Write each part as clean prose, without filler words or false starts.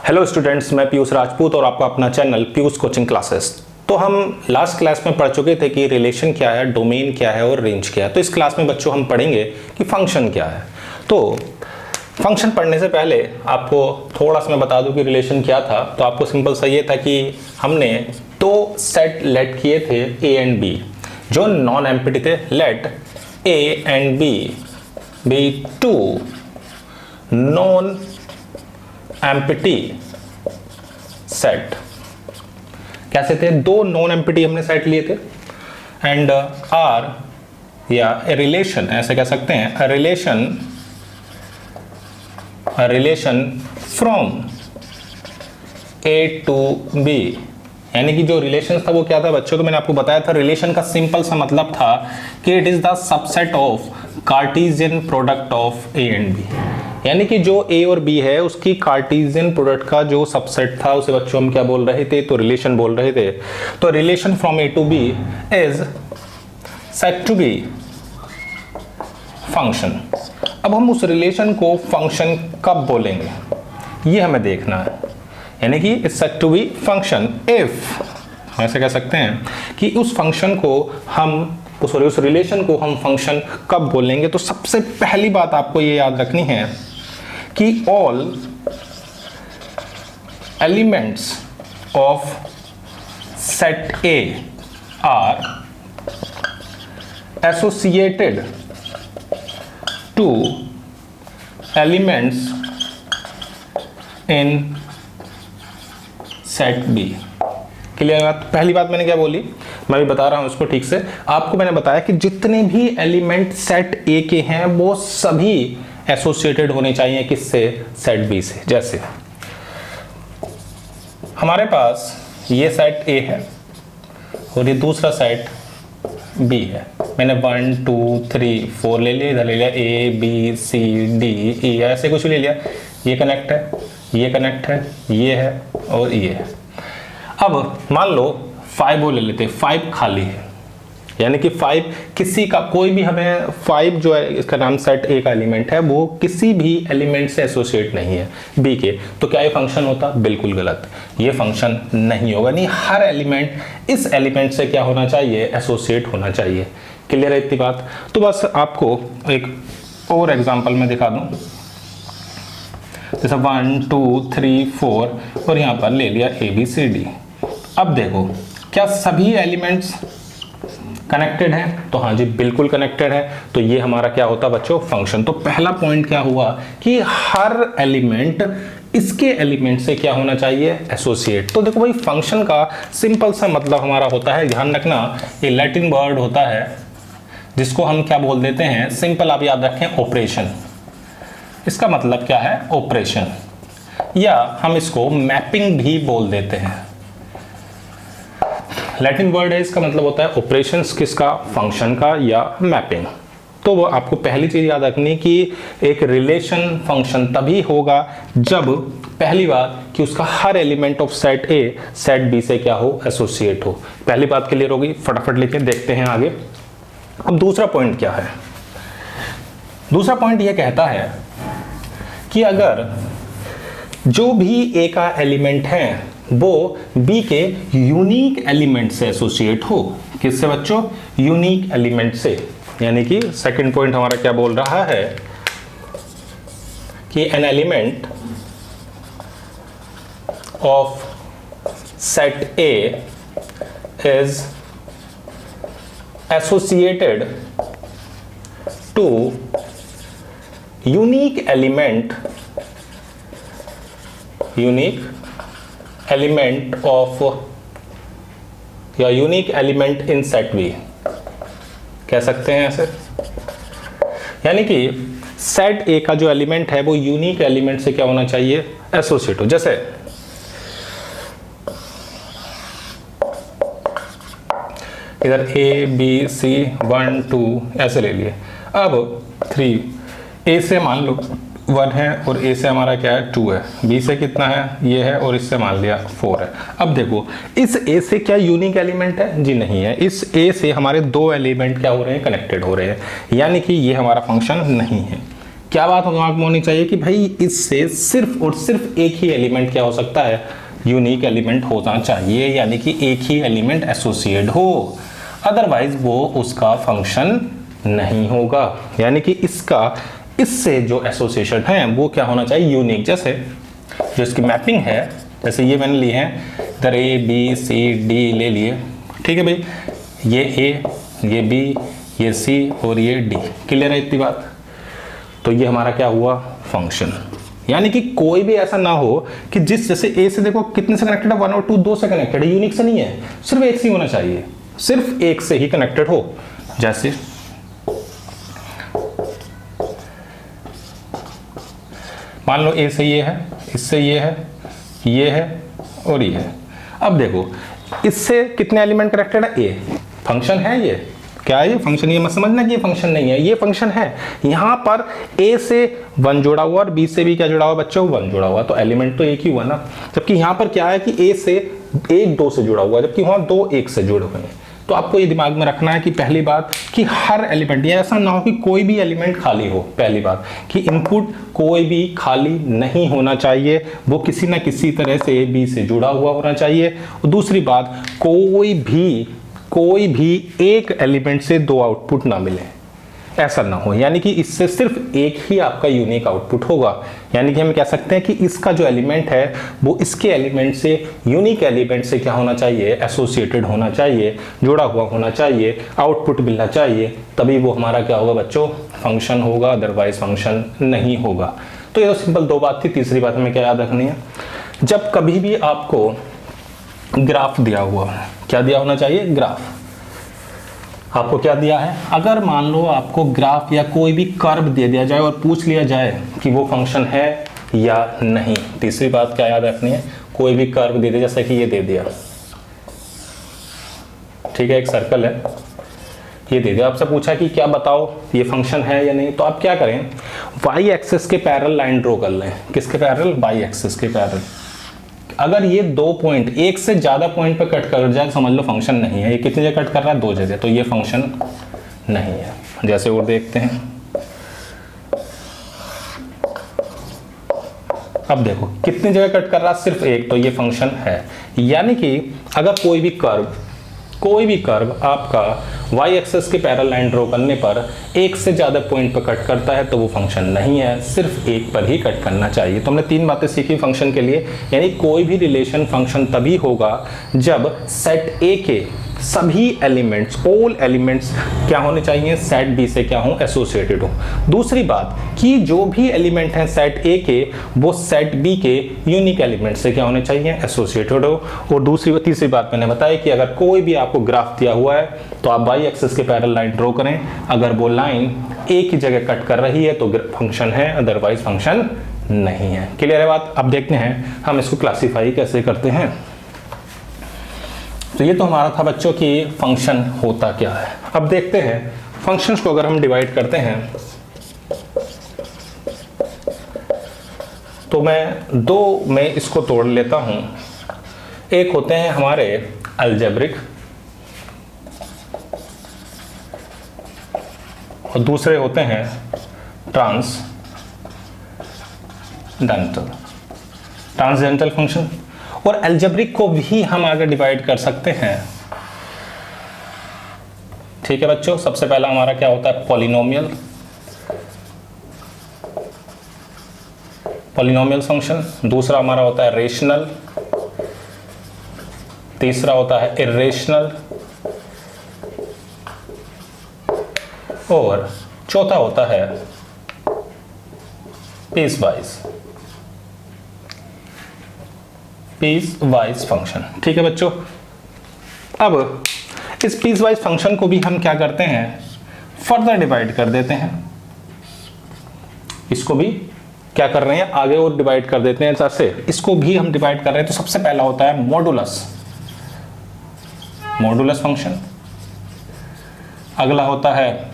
Hello students, मैं पीयूष राजपूत और आपका अपना चैनल पीयूष कोचिंग क्लासेस। तो हम लास्ट क्लास में पढ़ चुके थे कि रिलेशन क्या है, डोमेन क्या है और रेंज क्या है। तो इस क्लास में बच्चों हम पढ़ेंगे कि फंक्शन क्या है। तो फंक्शन पढ़ने से पहले आपको थोड़ा सा मैं बता दूं कि रिलेशन क्या था। तो आपको सिंपल सा ये था कि हमने दो सेट लेट किए थे ए एंड बी, जो नॉन एम्प्टी थे। Let A and B be two non empty set. कैसे थे? दो नॉन एम्प्टी हमने सेट लिए थे। एंड आर या रिलेशन ऐसे कह सकते हैं, relation from A to B. यानी कि जो रिलेशन था वो क्या था बच्चों? तो मैंने आपको बताया था रिलेशन का सिंपल सा मतलब था कि it is the subset of Cartesian product of A and B. यानी कि जो ए और बी है उसकी कार्टेशियन प्रोडक्ट का जो सबसेट था उसे बच्चों हम क्या बोल रहे थे? तो रिलेशन बोल रहे थे। तो relation from A to B is said to be function. अब हम उस रिलेशन को फंक्शन कब बोलेंगे ये हमें देखना है। यानी कि it's said to be function if, ऐसे कह सकते हैं कि उस फंक्शन को हम उस रिलेशन को हम फंक्शन कब बोलेंगे। तो सबसे पहली बात आपको ये याद रखनी है कि all elements of set A are associated to elements in set B. Clear बात? पहली बात मैंने क्या बोली, मैं भी बता रहा हूं इसको ठीक से। आपको मैंने बताया कि जितने भी एलिमेंट सेट ए के हैं वो सभी एसोसिएटेड होने चाहिए किससे? सेट बी से। जैसे हमारे पास ये सेट ए है और ये दूसरा सेट बी है। मैंने 1 2 3 4 ले लिया, इधर ले लिया A B C D E, ऐसे कुछ ले लिया। ये कनेक्ट है, ये कनेक्ट है, ये है और ये है। अब मान लो 5 वो ले लेते हैं, 5 खाली है। यानी कि 5 किसी का कोई भी, हमें 5 जो है इसका नाम सेट ए का एलिमेंट है, वो किसी भी एलिमेंट से एसोसिएट नहीं है बी के। तो क्या ये फंक्शन होता? बिल्कुल गलत, ये फंक्शन नहीं होगा। नहीं, हर एलिमेंट इस एलिमेंट से क्या होना चाहिए? एसोसिएट होना चाहिए। क्लियर है इतनी बात? तो बस आपको एक और एग्जाम्पल में दिखा दूं। जैसे 1 2 3 4 और यहां पर ले लिया ए बी सी डी। अब देखो क्या सभी एलिमेंट्स कनेक्टेड हैं? तो हाँ जी, बिल्कुल कनेक्टेड है। तो ये हमारा क्या होता बच्चों? फंक्शन। तो पहला पॉइंट क्या हुआ कि हर एलिमेंट इसके एलिमेंट से क्या होना चाहिए? एसोसिएट। तो देखो भाई, फंक्शन का सिंपल सा मतलब हमारा होता है, ध्यान रखना, ये लैटिन वर्ड होता है जिसको हम क्या बोल देते हैं? सिंपल आप याद रखें, ऑपरेशन। इसका मतलब क्या है? ऑपरेशन, या हम इसको मैपिंग भी बोल देते हैं। लैटिन वर्ड है, इसका मतलब होता है ऑपरेशंस। किसका? फंक्शन का या मैपिंग। तो वो आपको पहली चीज याद रखनी कि एक रिलेशन फंक्शन तभी होगा जब पहली बात कि उसका हर element of set A set B से क्या हो? एसोसिएट हो। पहली बात क्लियर होगी? फटाफट लेके देखते हैं आगे। अब दूसरा पॉइंट क्या है? दूसरा पॉइंट यह कहता है कि अगर जो भी ए का एलिमेंट है वो बी के यूनिक एलिमेंट से एसोसिएट हो। किससे बच्चों? यूनिक एलिमेंट से। यानी कि सेकंड पॉइंट हमारा क्या बोल रहा है कि an element of set A is associated to unique element of या unique element in set B, कह सकते हैं ऐसे। यानी कि सेट ए का जो एलिमेंट है वो यूनिक एलिमेंट से क्या होना चाहिए? एसोसिएट हो। जैसे इधर ए बी सी 1 2 ऐसे ले लिए। अब 3 ए से मान लो 1 है और ए से हमारा क्या है? 2 है। बी से कितना है? ये है, और इससे मान लिया 4 है। अब देखो इस ए से क्या यूनिक एलिमेंट है? जी नहीं है। इस ए से हमारे दो एलिमेंट क्या हो रहे हैं? कनेक्टेड हो रहे हैं। यानी कि ये हमारा फंक्शन नहीं है। क्या बात दिमाग में होनी चाहिए कि भाई इससे सिर्फ और सिर्फ एक ही एलिमेंट क्या हो सकता है, यूनिक एलिमेंट होना चाहिए, यानी कि एक ही एलिमेंट एसोसिएट हो, अदरवाइज वो उसका फंक्शन नहीं होगा। यानी कि इसका इससे जो एसोसिएशन है वो क्या होना चाहिए, यूनिक। जैसे जो इसकी मैपिंग है, जैसे ये मैंने ली है इधर ए बी सी डी ले लिए, ठीक है भाई, ये ए, ये बी, ये सी और ये डी, क्लियर है इतनी बात। तो ये हमारा क्या हुआ, फंक्शन। यानी कि कोई भी ऐसा ना हो कि जिस, जैसे ए से देखो कितने से कनेक्टेड है, 1 और 2 दो से कनेक्टेड है, यूनिक से नहीं है, सिर्फ एक से ही होना चाहिए, सिर्फ एक से ही कनेक्टेड हो। जैसे मान लो ए से ये है, इससे ये है और ये है। अब देखो इससे कितने एलिमेंट कनेक्टेड है, ए, फंक्शन है ये, क्या है ये फंक्शन, ये मत समझना कि ये फंक्शन नहीं है, ये फंक्शन है। यहां पर ए से 1 जोड़ा हुआ और बी से भी क्या जुड़ा हुआ बच्चों, 1 जुड़ा हुआ, तो एलिमेंट तो एक ही हुआ ना। जबकि यहां पर क्या है कि ए से 1 2 से जुड़ा हुआ, जबकि वहां 2 1 से जुड़े हुए हैं। तो आपको ये दिमाग में रखना है कि पहली बात कि हर एलिमेंट, ये ऐसा ना हो कि कोई भी एलिमेंट खाली हो, पहली बात कि इनपुट कोई भी खाली नहीं होना चाहिए, वो किसी ना किसी तरह से ए बी से जुड़ा हुआ होना चाहिए। और दूसरी बात, कोई भी एक एलिमेंट से 2 आउटपुट ना मिले, ऐसा ना हो। यानी कि इससे सिर्फ एक ही आपका यूनिक आउटपुट होगा। यानी कि हम कह सकते हैं कि इसका जो एलिमेंट है वो इसके एलिमेंट से, यूनिक एलिमेंट से क्या होना चाहिए, एसोसिएटेड होना चाहिए, जुड़ा हुआ होना चाहिए, आउटपुट मिलना चाहिए, तभी वो हमारा क्या होगा बच्चों, फंक्शन होगा, अदरवाइज फंक्शन नहीं होगा। तो ये तो सिंपल 2 बात थी। तीसरी बात हमें क्या याद रखनी है, जब कभी भी आपको ग्राफ दिया हुआ, क्या दिया होना चाहिए, ग्राफ, आपको क्या दिया है, अगर मान लो आपको ग्राफ या कोई भी कर्व दे दिया जाए और पूछ लिया जाए कि वो फंक्शन है या नहीं, तीसरी बात क्या याद रखनी है, कोई भी कर्व दे दिया, जैसे कि ये दे दिया, ठीक है, एक सर्कल है, ये दे दिया, आपसे पूछा कि क्या बताओ ये फंक्शन है या नहीं, तो आप क्या करें, वाई एक्सिस के पैरेलल लाइन ड्रॉ कर लें। किसके पैरेलल, वाई एक्सिस के पैरेलल। अगर ये 2 पॉइंट, एक से ज्यादा पॉइंट पे कट कर जाए, समझ लो फंक्शन नहीं है। ये कितनी जगह कट कर रहा है, 2 जगह, तो ये फंक्शन नहीं है। जैसे और देखते हैं, अब देखो कितनी जगह कट कर रहा है, सिर्फ एक, तो ये फंक्शन है। यानी कि अगर कोई भी कर्व आपका y एक्सिस के पैरेलल लाइन ड्रॉ करने पर एक से ज्यादा पॉइंट पर कट करता है तो वो फंक्शन नहीं है, सिर्फ एक पर ही कट करना चाहिए। तो हमने 3 बातें सीखी फंक्शन के लिए। यानी कोई भी रिलेशन फंक्शन तभी होगा जब सेट ए के सभी एलिमेंट्स, ऑल एलिमेंट्स क्या होने चाहिए, सेट बी से क्या हो, एसोसिएटेड हो। दूसरी बात कि जो भी एलिमेंट हैं सेट ए के, वो सेट बी के यूनिक एलिमेंट से क्या होने चाहिए, एसोसिएटेड हो। और तीसरी बात मैंने बताया कि अगर कोई भी आपको ग्राफ दिया हुआ है तो आप वाई एक्सिस के पैरेलल लाइन ड्रॉ करें, अगर वो लाइन एक ही जगह कट कर रही है तो फंक्शन है, अदरवाइज फंक्शन नहीं है। क्लियर है बात। अब देखते हैं हम इसको क्लासीफाई कैसे करते हैं। तो ये तो हमारा था बच्चों की फंक्शन होता क्या है। अब देखते हैं फंक्शंस को अगर हम डिवाइड करते हैं तो मैं 2 में इसको तोड़ लेता हूं। एक होते हैं हमारे अलजेब्रिक और दूसरे होते हैं ट्रांसजेंडरल फंक्शन। और अलजेब्रिक को भी हम आगे डिवाइड कर सकते हैं। ठीक है बच्चों, सबसे पहला हमारा क्या होता है, पॉलिनोमियल फंक्शन। दूसरा हमारा होता है रेशनल, तीसरा होता है इर्रेशनल और चौथा होता है पीस वाइज फंक्शन। ठीक है बच्चों, अब इस पीस वाइज फंक्शन को भी हम क्या करते हैं, फर्दर डिवाइड कर देते हैं। इसको भी क्या कर रहे हैं, आगे और डिवाइड कर देते हैं। जैसे इसको भी हम डिवाइड कर रहे हैं तो सबसे पहला होता है मॉडुलस फंक्शन। अगला होता है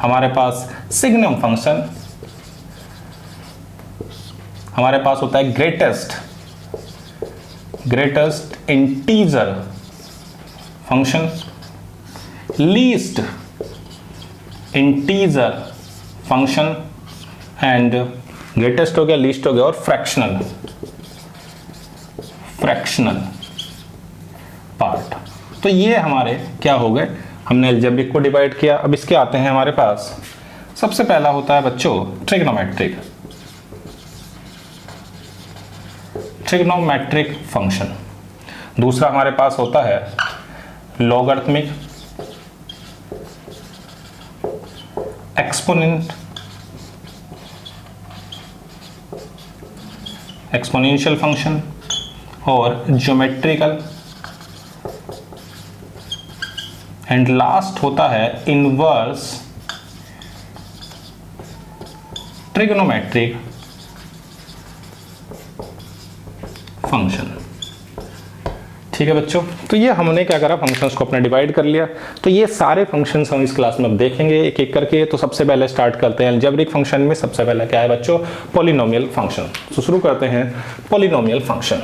हमारे पास सिग्नम फंक्शन। हमारे पास होता है greatest integer function, least integer function and greatest हो गया, लीस्ट हो गया, और फ्रैक्शनल पार्ट। तो ये हमारे क्या हो गए, हमने अलजेब्रिक को डिवाइड किया। अब इसके आते हैं हमारे पास, सबसे पहला होता है बच्चों ट्रिग्नोमेट्रिक फंक्शन। दूसरा हमारे पास होता है लॉगरिथमिक एक्सपोनेंशियल फंक्शन, और ज्योमेट्रिकल, एंड लास्ट होता है इनवर्स ट्रिग्नोमेट्रिक फंक्शन। ठीक है बच्चों, तो ये हमने क्या करा, फंक्शंस को अपना डिवाइड कर लिया। तो ये सारे फंक्शंस हम इस क्लास में अब देखेंगे एक एक करके। तो सबसे पहले स्टार्ट करते हैं अलजेब्रिक फंक्शन में। सबसे पहला क्या है बच्चों, पॉलिनोमियल फंक्शन। तो शुरू करते हैं पॉलिनोमियल फंक्शन।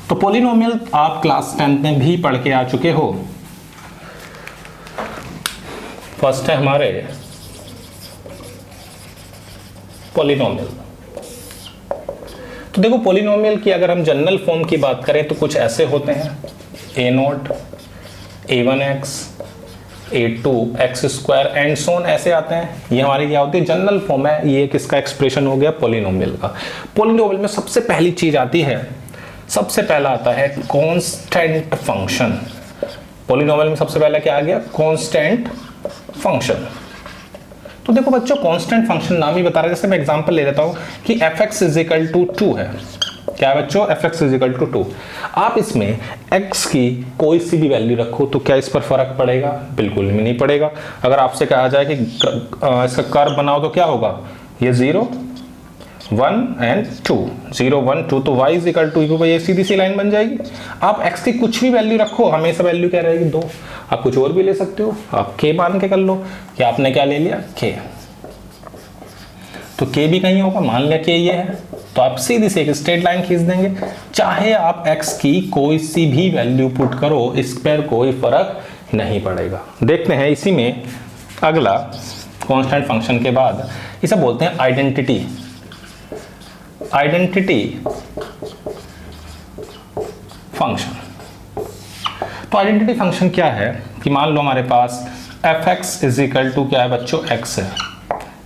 तो पॉलिनोमियल आप क्लास 10 में भी पढ़ के आ चुके हो। फर्स्ट है हमारे पॉलिनोमियल। तो देखो पॉलिनोमियल की अगर हम जनरल फॉर्म की बात करें तो कुछ ऐसे होते हैं, a0, a1x, a2x² एंड सोन ऐसे आते हैं। ये हमारी क्या होती है, जनरल फॉर्म है। ये किसका एक्सप्रेशन हो गया, पॉलिनोमियल का। पॉलिनोमियल में सबसे पहली चीज आती है, सबसे पहला आता है कांस्टेंट फंक्शन। पॉलिनोमियल में सबसे पहला क्या आ गया, कांस्टेंट फंक्शन। तो देखो बच्चों कांस्टेंट फंक्शन नाम ही बता रहा है। जैसे मैं एग्जांपल ले लेता हूं कि fx = 2 है। क्या है बच्चों, fx = 2। आप इसमें x की कोई सी भी वैल्यू रखो तो क्या इस पर फर्क पड़ेगा, बिल्कुल भी नहीं पड़ेगा। अगर आपसे कहा जाए कि इसका कर्व बनाओ तो क्या होगा, ये 0 1 एंड 2, 0 1 2, तो y = ये सीधी सी लाइन बन जाएगी। आप x की कुछ भी वैल्यू रखो, हमेशा वैल्यू क्या रहेगी, 2। आप कुछ और भी ले सकते हो, आप k मान के कर लो कि आपने क्या ले लिया, k। तो k भी कहीं होगा, मान लिया k ये है, तो आप सीधी से एक स्ट्रेट लाइन खींच देंगे। चाहे आप x की कोई सी भी वैल्यू पुट करो, इस पर कोई फर्क नहीं पड़ेगा। देखते हैं इसी में अगला कांस्टेंट फंक्शन के बाद इसे बोलते हैं आइडेंटिटी फंक्शन। तो आइडेंटिटी फंक्शन क्या है कि मान लो हमारे पास fx = क्या है बच्चों, x है।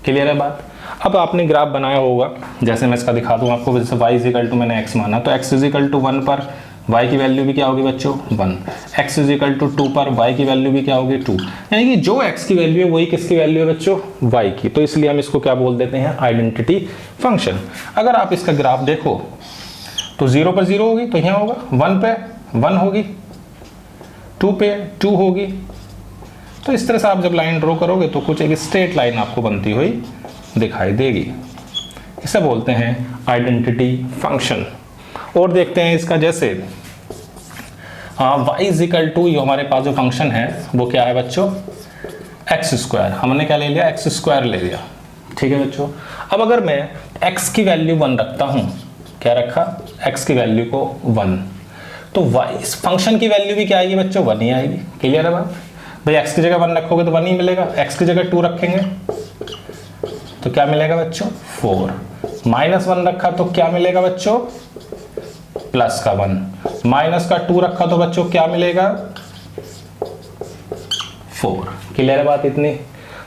क्लियर है बात। अब आपने ग्राफ बनाया होगा, जैसे मैं इसका दिखा दूं आपको। जैसे y = मैंने x माना, तो x = 1 पर y की वैल्यू भी क्या होगी बच्चों, 1। x = 2 पर y की वैल्यू भी क्या होगी, 2। यानी कि जो x की वैल्यू है वही किसकी वैल्यू है बच्चों, y की। तो इसलिए हम इसको क्या बोल देते हैं, आइडेंटिटी फंक्शन। अगर आप इसका ग्राफ देखो तो 0 पर 0 होगी तो यहाँ होगा, 1 पे 1 होगी, 2 पे 2 होगी। तो इस तरह से आप जब लाइन ड्रॉ करोगे तो कुछ एक स्ट्रेट लाइन आपको बनती हुई दिखाई देगी। इसे बोलते हैं आइडेंटिटी फंक्शन। और देखते हैं इसका, जैसे y = हमारे पास जो फंक्शन है वो क्या है बच्चों, x²। हमने क्या ले लिया, x² ले लिया। ठीक है बच्चों। अब अगर मैं x की वैल्यू 1 रखता हूं, क्या रखा, x की वैल्यू को 1, तो y इस फंक्शन की वैल्यू भी क्या आएगी बच्चों, 1 ही आएगी। क्लियर है बात भाई। x की जगह 1 रखोगे तो 1 ही मिलेगा, x की जगह 2 रखेंगे तो क्या मिलेगा बच्चों, 4। -1 रखा तो क्या मिलेगा बच्चों, +1। माइनस का 2 रखा तो बच्चों क्या मिलेगा, 4। क्लियर है बात इतनी।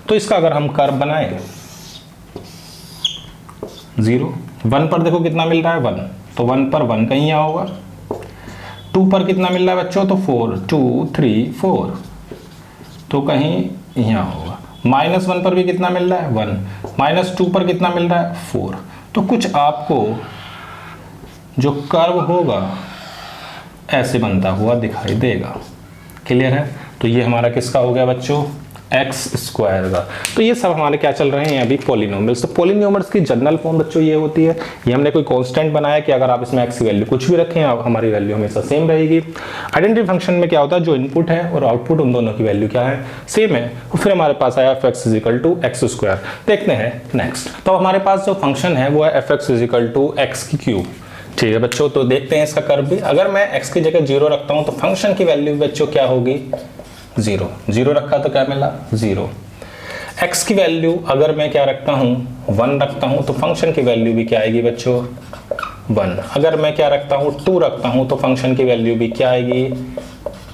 तो इसका अगर हम कर्व बनाए, 0 1 पर देखो कितना मिल रहा है, 1, तो 1 पर 1 कहीं यहाँ होगा। 2 पर कितना मिल रहा है बच्चों, तो 4, 2 3 4, तो कहीं यहाँ होगा। -1 पर भी कितना मिल रहा है, 1। -2 पर कितना मिल रहा है, 4। तो कुछ आपको जो कर्व होगा ऐसे बनता हुआ दिखाई देगा। क्लियर है। तो ये हमारा किसका हो गया बच्चों, x² का। तो ये सब हमारे क्या चल रहे हैं अभी, पॉलिनोमियल्स। तो पॉलिनोमियल्स की जनरल फॉर्म बच्चों ये होती है, ये हमने कोई कांस्टेंट बनाया कि अगर आप इसमें x की वैल्यू कुछ भी रखें हमारी वैल्यू हमेशा सेम रहेगी। आइडेंटिटी फंक्शन में क्या होता है, जो इनपुट है और आउटपुट उन दोनों की वैल्यू क्या है, सेम है। और फिर हमारे पास आया fx = x²। देखते हैं नेक्स्ट। तो हमारे पास जो फंक्शन है वो है fx = x³ ठीक है बच्चों, तो देखते हैं इसका कर्व भी। अगर मैं x की जगह 0 रखता हूं तो फंक्शन की वैल्यू बच्चों क्या होगी, 0। 0 रखा तो क्या मिला, 0। x की वैल्यू अगर मैं क्या रखता हूं, 1 रखता हूं तो फंक्शन की वैल्यू भी क्या आएगी बच्चों, 1। अगर मैं क्या रखता हूं, 2 रखता हूं तो फंक्शन की वैल्यू भी क्या आएगी,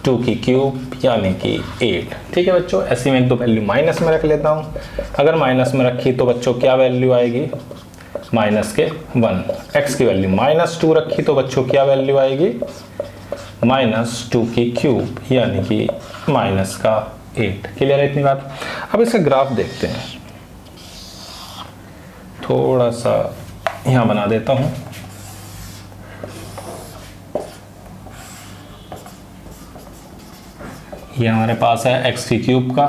2 की क्यूब यानी कि 8। ठीक है बच्चों, ऐसे में एक दो वैल्यू माइनस में रख लेता हूं। अगर माइनस में रखी तो बच्चों क्या वैल्यू आएगी, माइनस के 1। x की वैल्यू -2 रखी तो बच्चों क्या वैल्यू आएगी, -2 की क्यूब यानी कि माइनस का 8। क्लियर है इतनी बात। अब इसका ग्राफ देखते हैं, थोड़ा सा यहां बना देता हूं। ये हमारे पास है x की क्यूब का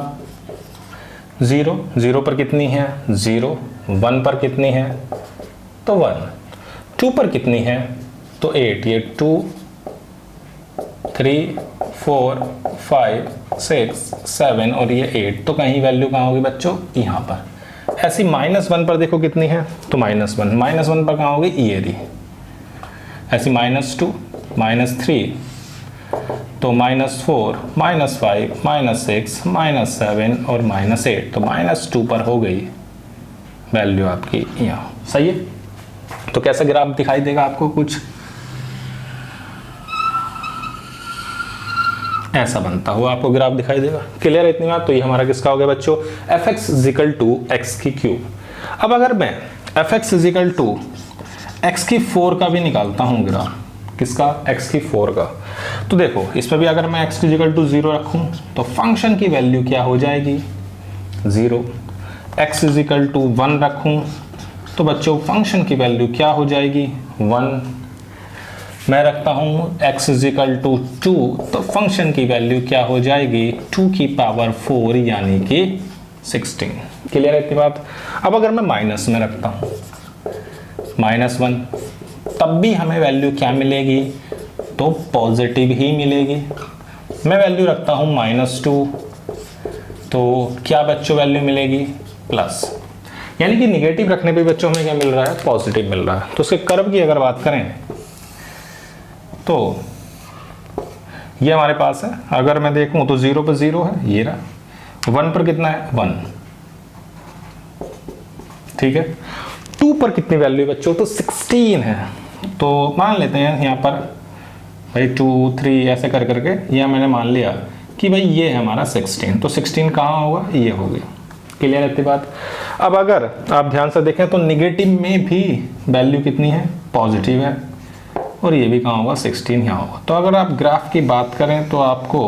0, 0 पर कितनी है 0, 1 पर कितनी है तो 1, 2 पर कितनी है तो 8, ये 2, 3, 4, 5, 6, 7 और ये 8, तो कहीं वैल्यू कहाँ होगी बच्चों, यहाँ पर। ऐसी -1 पर देखो कितनी है तो -1, -1 पर कहाँ होगी, ये रही। ऐसी -2, -3 तो -4, -5, -6, -7 और -8, तो -2 पर हो गई वैल्यू आपकी यहाँ। सही है, तो कैसा ग्राफ दिखाई देगा आपको, कुछ ऐसा बनता हुआ आपको ग्राफ दिखाई देगा। क्लियर है इतनी बात। तो ये हमारा किसका हो गया बच्चों, fx = x की क्यूब। अब अगर मैं fx = x की 4 का भी निकालता हूं ग्राफ, किसका, x की 4 का, तो देखो इसमें भी अगर मैं x = 0 रखूं तो फंक्शन की वैल्यू क्या हो जाएगी, 0। x = 1 रखूं तो बच्चों फंक्शन की वैल्यू क्या हो जाएगी, 1। मैं रखता हूं x = 2 तो फंक्शन की वैल्यू क्या हो जाएगी, 2 की पावर 4 यानी कि 16। क्लियर है इतनी बात। अब अगर मैं माइनस में रखता हूं -1, तब भी हमें वैल्यू क्या मिलेगी, तो पॉजिटिव ही मिलेगी। मैं वैल्यू रखता हूं -2 तो क्या बच्चों वैल्यू मिलेगी, प्लस। यानी कि निगेटिव रखने पे बच्चों हमें क्या मिल रहा है, पॉजिटिव मिल रहा है। तो उसके कर्व की अगर बात करें तो ये हमारे पास है, अगर मैं देखूं तो 0 पर 0 है, ये रहा। 1 पर कितना है, 1। ठीक है, 2 पर कितनी वैल्यू है बच्चों, तो 16 है। तो मान लेते हैं यहाँ पर भाई 2, 3 ऐसे कर करके यह मैंने मान लिया कि भाई ये है हमारा 16, तो 16 कहाँ होगा, ये हो गया। क्लियर है बात। अब अगर आप ध्यान से देखें तो निगेटिव में भी वैल्यू कितनी है, पॉजिटिव है, और ये भी कहाँ होगा, 16 यहाँ होगा। तो अगर आप ग्राफ की बात करें तो आपको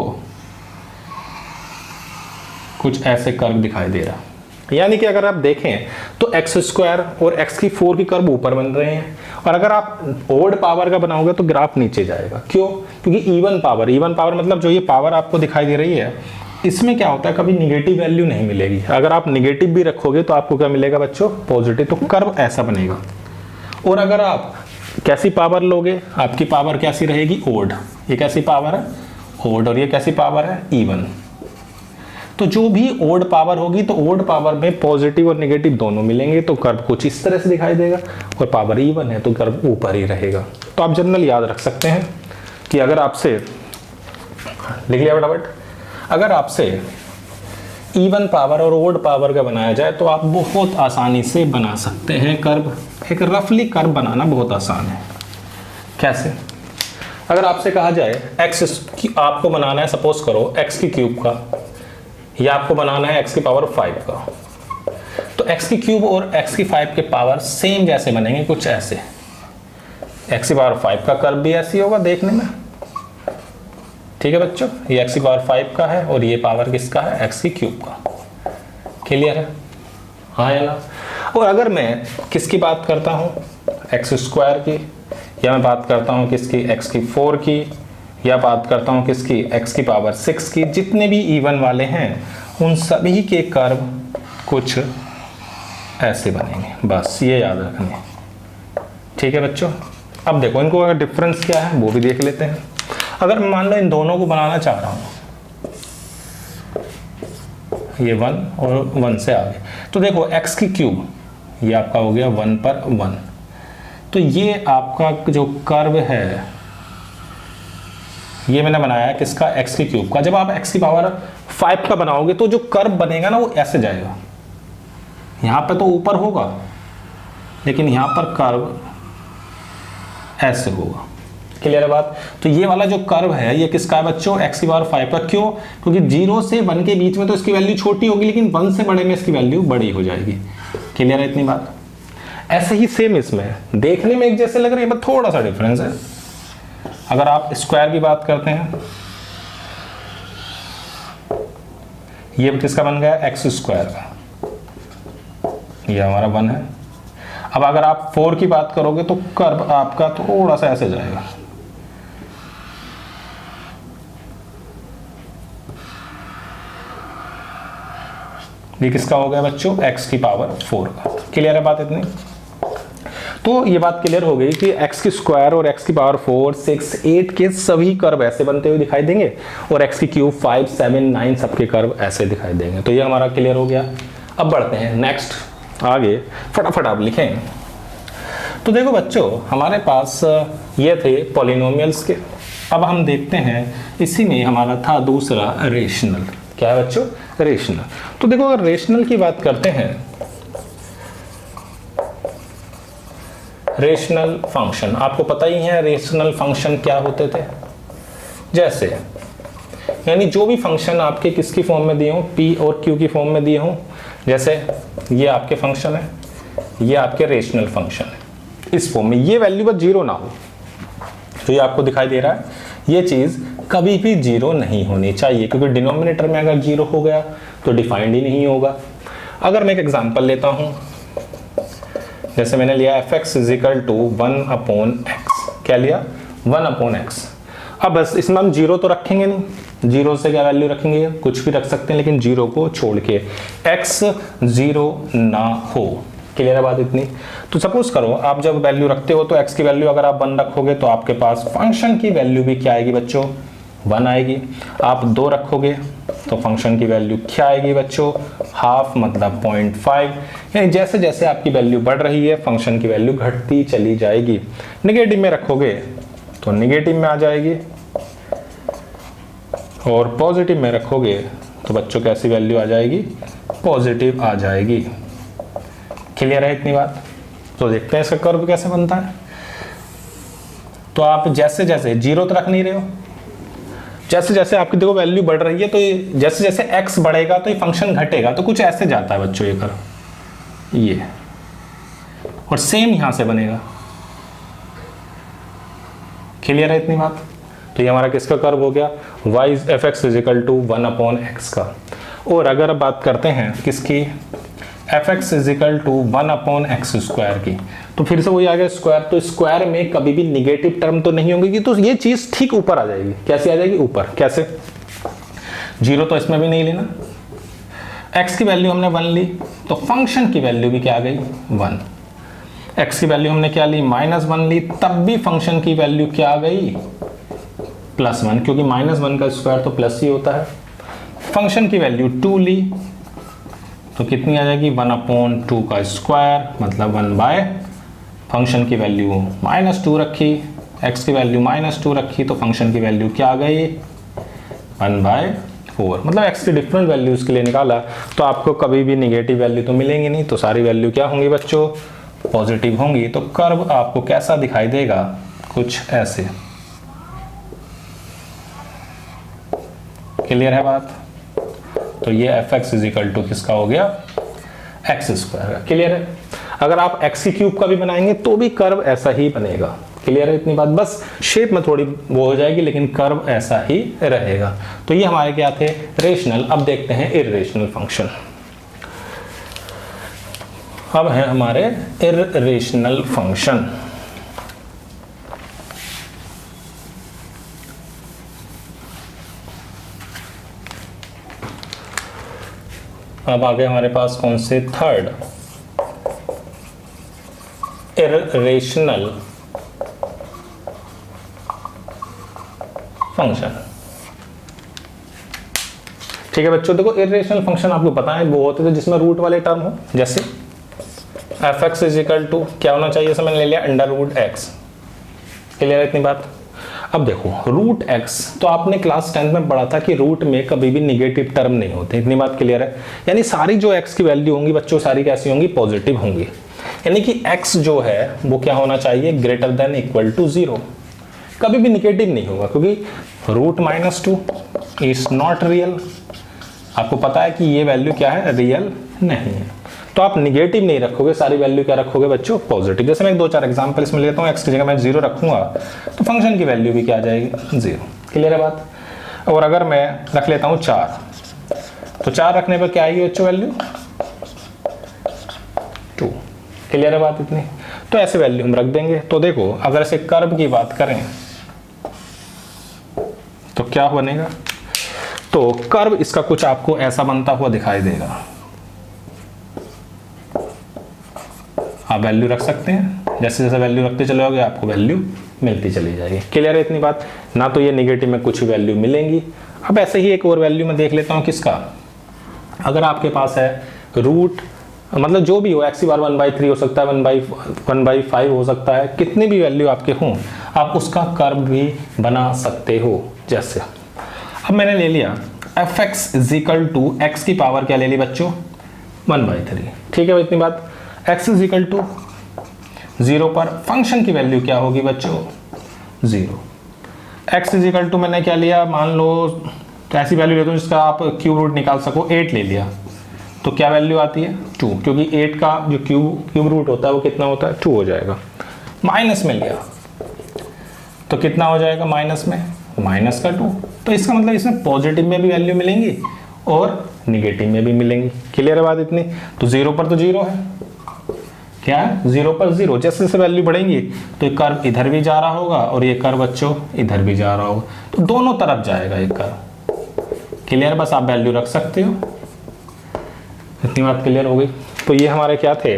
कुछ ऐसे कर्व दिखाई दे रहा है। यानी कि अगर आप देखें तो x² और x की 4 की कर्व ऊपर बन रहे हैं, और अगर आप ओड पावर का बनाओगे तो ग्राफ नीचे जाएगा। क्यों, क्योंकि इवन पावर मतलब जो ये पावर आपको दिखाई दे रही है, इसमें क्या होता है, कभी निगेटिव वैल्यू नहीं मिलेगी। अगर आप निगेटिव भी रखोगे तो आपको क्या मिलेगा बच्चों, पॉजिटिव। तो कर्व ऐसा बनेगा। और अगर आप कैसी पावर लोगे, आपकी पावर कैसी रहेगी, ओड। ये कैसी पावर है, ओड, और ये कैसी पावर है, इवन। तो जो भी ओड पावर होगी तो ओड पावर में पॉजिटिव और निगेटिव दोनों मिलेंगे, तो कर्व कुछ इस तरह से दिखाई देगा। और पावर इवन है तो कर्व ऊपर ही रहेगा। तो आप जनरल याद रख सकते हैं कि अगर आपसे, लिख लिया फटाफट, अगर आपसे इवन पावर और ओड पावर का बनाया जाए तो आप बहुत आसानी से बना सकते हैं कर्व। एक रफली कर्व बनाना बहुत आसान है। कैसे, अगर आपसे कहा जाए x आपको बनाना है, सपोज करो x की क्यूब का, या आपको बनाना है x की पावर 5 का, तो x की क्यूब और x की 5 के पावर सेम जैसे बनेंगे, कुछ ऐसे। x की पावर 5 का कर्व भी ऐसी होगा देखने में। ठीक है बच्चों, ये x की पावर 5 का है और ये पावर किसका है, x की क्यूब का। क्लियर है, हाँ या ना। और अगर मैं किसकी बात करता हूँ, x² की, या मैं बात करता हूँ किसकी, x की 4 की, या बात करता हूँ किसकी, x की पावर 6 की, जितने भी इवन वाले हैं उन सभी के कर्व कुछ ऐसे बनेंगे। बस ये याद रखना। ठीक है बच्चों। अब देखो इनको अगर डिफरेंस क्या है वो भी देख लेते हैं। अगर मान लो इन दोनों को बनाना चाह रहा हूँ, ये 1 और 1 से आगे, तो देखो x की क्यूब ये आपका हो गया 1 पर 1, तो ये आपका जो कर्व है ये मैंने बनाया है किसका, x की क्यूब का। जब आप x की पावर 5 का बनाओगे तो जो कर्व बनेगा ना वो ऐसे जाएगा, यहाँ पे तो ऊपर होगा लेकिन यहाँ पर कर्व ऐसे होगा। क्लियर है बात। तो ये वाला जो कर्व है ये किसका है बच्चों, x की पावर 5 का। क्यों, क्योंकि 0 से 1 के बीच में तो इसकी वैल्यू छोटी होगी लेकिन 1 से बड़े में इसकी वैल्यू बड़ी हो जाएगी। क्लियर है इतनी बात। ऐसे ही सेम इसमें देखने में एक जैसे लग रहे हैं बट थोड़ा सा डिफरेंस है। अगर आप स्क्वायर की बात करते हैं, ये किसका बन गया, एक्स स्क्वायर का, ये हमारा 1 है। अब अगर आप 4 की बात करोगे तो कर्व आपका थोड़ा सा ऐसे जाएगा, ये किसका हो गया बच्चों, x की पावर 4 का। क्लियर है बात इतनी। तो ये बात क्लियर हो गई कि x की स्क्वायर और x की पावर 4, 6, 8 के सभी कर्व ऐसे बनते हुए दिखाई देंगे और x की क्यूब 5, 7, 9 सबके कर्व ऐसे दिखाई देंगे। तो ये हमारा क्लियर हो गया। अब बढ़ते हैं नेक्स्ट आगे, फटाफट आप लिखें। तो देखो बच्चों हमारे पास ये थे पॉलिनोमियल्स के। अब हम देखते हैं इसी में हमारा था दूसरा रेशनल। क्या है बच्चों, रेशनल। तो देखो अगर रेशनल की बात करते हैं, रेशनल फंक्शन आपको पता ही है रेशनल फंक्शन क्या होते थे। जैसे यानी जो भी फंक्शन आपके किसकी फॉर्म में दिए हों, p और q की फॉर्म में दिए हों, जैसे ये आपके फंक्शन है, ये आपके रेशनल फंक्शन है इस फॉर्म में, ये वैल्यू बस 0 ना हो। तो ये आपको दिखाई दे रहा है, ये चीज कभी भी 0 नहीं होनी चाहिए क्योंकि डिनोमिनेटर में अगर 0 हो गया तो डिफाइंड ही नहीं होगा। अगर मैं एक एग्जांपल लेता हूं, जैसे मैंने लिया fx इजिकल टू 1/x, क्या लिया 1/x। अब बस इसमें हम 0 तो रखेंगे नहीं, 0 से क्या वैल्यू रखेंगे, कुछ भी रख सकते हैं लेकिन 0 को छोड़ के, x 0 ना हो। क्लियर है बात इतनी। तो सपोज करो आप जब वैल्यू रखते हो तो x की वैल्यू अगर आप 1 रखोगे तो आपके पास फंक्शन की वैल्यू भी क्या आएगी बच्चों, 1 आएगी। आप 2 रखोगे तो फंक्शन की वैल्यू क्या आएगी बच्चों, हाफ मतलब 0.5। यानी जैसे जैसे आपकी वैल्यू बढ़ रही है फंक्शन की वैल्यू घटती चली जाएगी। निगेटिव में रखोगे तो निगेटिव में आ जाएगी और पॉजिटिव में रखोगे तो बच्चों कैसी वैल्यू आ जाएगी, पॉजिटिव आ जाएगी। क्लियर है इतनी बात। तो देखते हैं इसका कर्व कैसे बनता है। तो आप जैसे जैसे 0 तो रख नहीं रहे हो, जैसे जैसे आपकी देखो वैल्यू बढ़ रही है तो जैसे जैसे x बढ़ेगा तो ये फंक्शन घटेगा, तो कुछ ऐसे जाता है बच्चों ये कर्व, ये और सेम यहां से बनेगा। क्लियर है इतनी बात। तो ये हमारा किसका कर्व हो गया, y fx is equal to 1/x का। और अगर बात करते हैं किसकी, fx is equal to 1/x square की, तो फिर से वही आ गया स्क्वायर। तो स्क्वायर में कभी भी निगेटिव टर्म तो नहीं होंगी, तो ये चीज ठीक ऊपर आ जाएगी। कैसे आ जाएगी, ऊपर। कैसे, 0 तो इसमें भी नहीं लेना, x की वैल्यू हमने 1 ली तो फंक्शन की वैल्यू भी क्या आ गई 1। x की वैल्यू हमने क्या ली, -1 ली, तब भी फंक्शन की वैल्यू क्या आ गई, +1, क्योंकि -1 का स्क्वायर तो प्लस ही होता है। फंक्शन की वैल्यू 2 ली तो कितनी आ जाएगी, 1/2 का स्क्वायर मतलब 1/, फंक्शन की वैल्यू -2 रखी, x की वैल्यू -2 रखी तो फंक्शन की वैल्यू क्या आ गई, 1/4। मतलब x की डिफरेंट वैल्यूज के लिए निकाला तो आपको कभी भी निगेटिव वैल्यू तो मिलेंगी नहीं, तो सारी वैल्यू क्या होंगी बच्चों, पॉजिटिव होंगी। तो कर्व आपको कैसा दिखाई देगा, कुछ ऐसे। क्लियर है बात। तो ये fx इजिकल टू किसका हो गया, x स्क्वायर का। क्लियर है। अगर आप x की क्यूब का भी बनाएंगे तो भी कर्व ऐसा ही बनेगा। क्लियर है इतनी बात। बस शेप में थोड़ी वो हो जाएगी लेकिन कर्व ऐसा ही रहेगा। तो ये हमारे क्या थे, रेशनल। अब देखते हैं इर्रेशनल फंक्शन। अब है हमारे इर्रेशनल फंक्शन। अब आगे हमारे पास कौन से, थर्ड, इर्रेशनल फंक्शन। ठीक है बच्चों, देखो इर्रेशनल फंक्शन आपको पता है वो होते थे जिसमें रूट वाले टर्म हो। जैसे f x is equal to क्या होना चाहिए, इसे मैंने ले लिया अंडर रूट एक्स। क्लियर है इतनी बात। अब देखो रूट एक्स, तो आपने क्लास 10th में पढ़ा था कि रूट में कभी भी निगेटिव टर्म नहीं होते, इतनी बात क्लियर है। यानी सारी जो एक्स की वैल्यू होंगी बच्चों, सारी कैसी होंगी, पॉजिटिव होंगी। यानी कि एक्स जो है वो क्या होना चाहिए, ग्रेटर देन इक्वल टू 0, कभी भी निगेटिव नहीं होगा, क्योंकि रूट -2 इज नॉट रियल। आपको पता है कि ये वैल्यू क्या है, रियल नहीं है, तो आप निगेटिव नहीं रखोगे, सारी वैल्यू क्या रखोगे बच्चों, पॉजिटिव। जैसे मैं 2-4 एग्जांपल इसमें लेता हूँ, एक्स की जगह मैं 0 रखूंगा तो फंक्शन की वैल्यू भी क्या आ जाएगी, 0। क्लियर है बात। और अगर मैं रख लेता हूँ 4, तो 4 रखने पर क्या आएगी बच्चों वैल्यू, 2। क्लियर है बात इतनी। तो ऐसे वैल्यू हम रख देंगे। तो देखो अगर इसे कर्व की बात करें तो क्या बनेगा, तो कर्व इसका कुछ आपको ऐसा बनता हुआ दिखाई देगा। आप वैल्यू रख सकते हैं, जैसे जैसे वैल्यू रखते चलोगे आपको वैल्यू मिलती चली जाएगी। क्लियर है इतनी बात। ना तो ये नेगेटिव में कुछ वैल्यू मिलेंगी। अब ऐसे ही एक और वैल्यू में देख लेता हूं किसका, अगर आपके पास है रूट, मतलब जो भी हो, एक्स की बार 1/3 हो सकता है, 1/5 हो सकता है, कितनी भी वैल्यू आपके हों आप उसका कर्व भी बना सकते हो। जैसे अब मैंने ले लिया f x is equal to x की पावर क्या ले ली बच्चों, 1/3। ठीक है इतनी बात। एक्स इज इक्वल टू 0 पर फंक्शन की वैल्यू क्या होगी बच्चों, 0। एक्स इज इक्वल टू मैंने क्या लिया, मान लो तो ऐसी वैल्यू लेता हूँ जिसका आप क्यूब रूट निकाल सको, 8 ले लिया, तो क्या वैल्यू आती है, 2, क्योंकि 8 का जो क्यूब रूट होता है वो कितना होता है, 2 हो जाएगा। माइनस में लिया तो कितना हो जाएगा, माइनस में माइनस का 2। तो इसका मतलब इसमें पॉजिटिव में भी वैल्यू मिलेंगी और निगेटिव में भी मिलेंगी। क्लियर है बात इतनी। तो 0 पर तो 0 है, क्या है, 0 पर 0। जैसे जैसे वैल्यू बढ़ेंगी तो ये कर्व इधर भी जा रहा होगा और ये कर्व बच्चों इधर भी जा रहा होगा, तो दोनों तरफ जाएगा ये कर्व। क्लियर, बस आप वैल्यू रख सकते हो। इतनी बात क्लियर हो गई। तो ये हमारे क्या थे,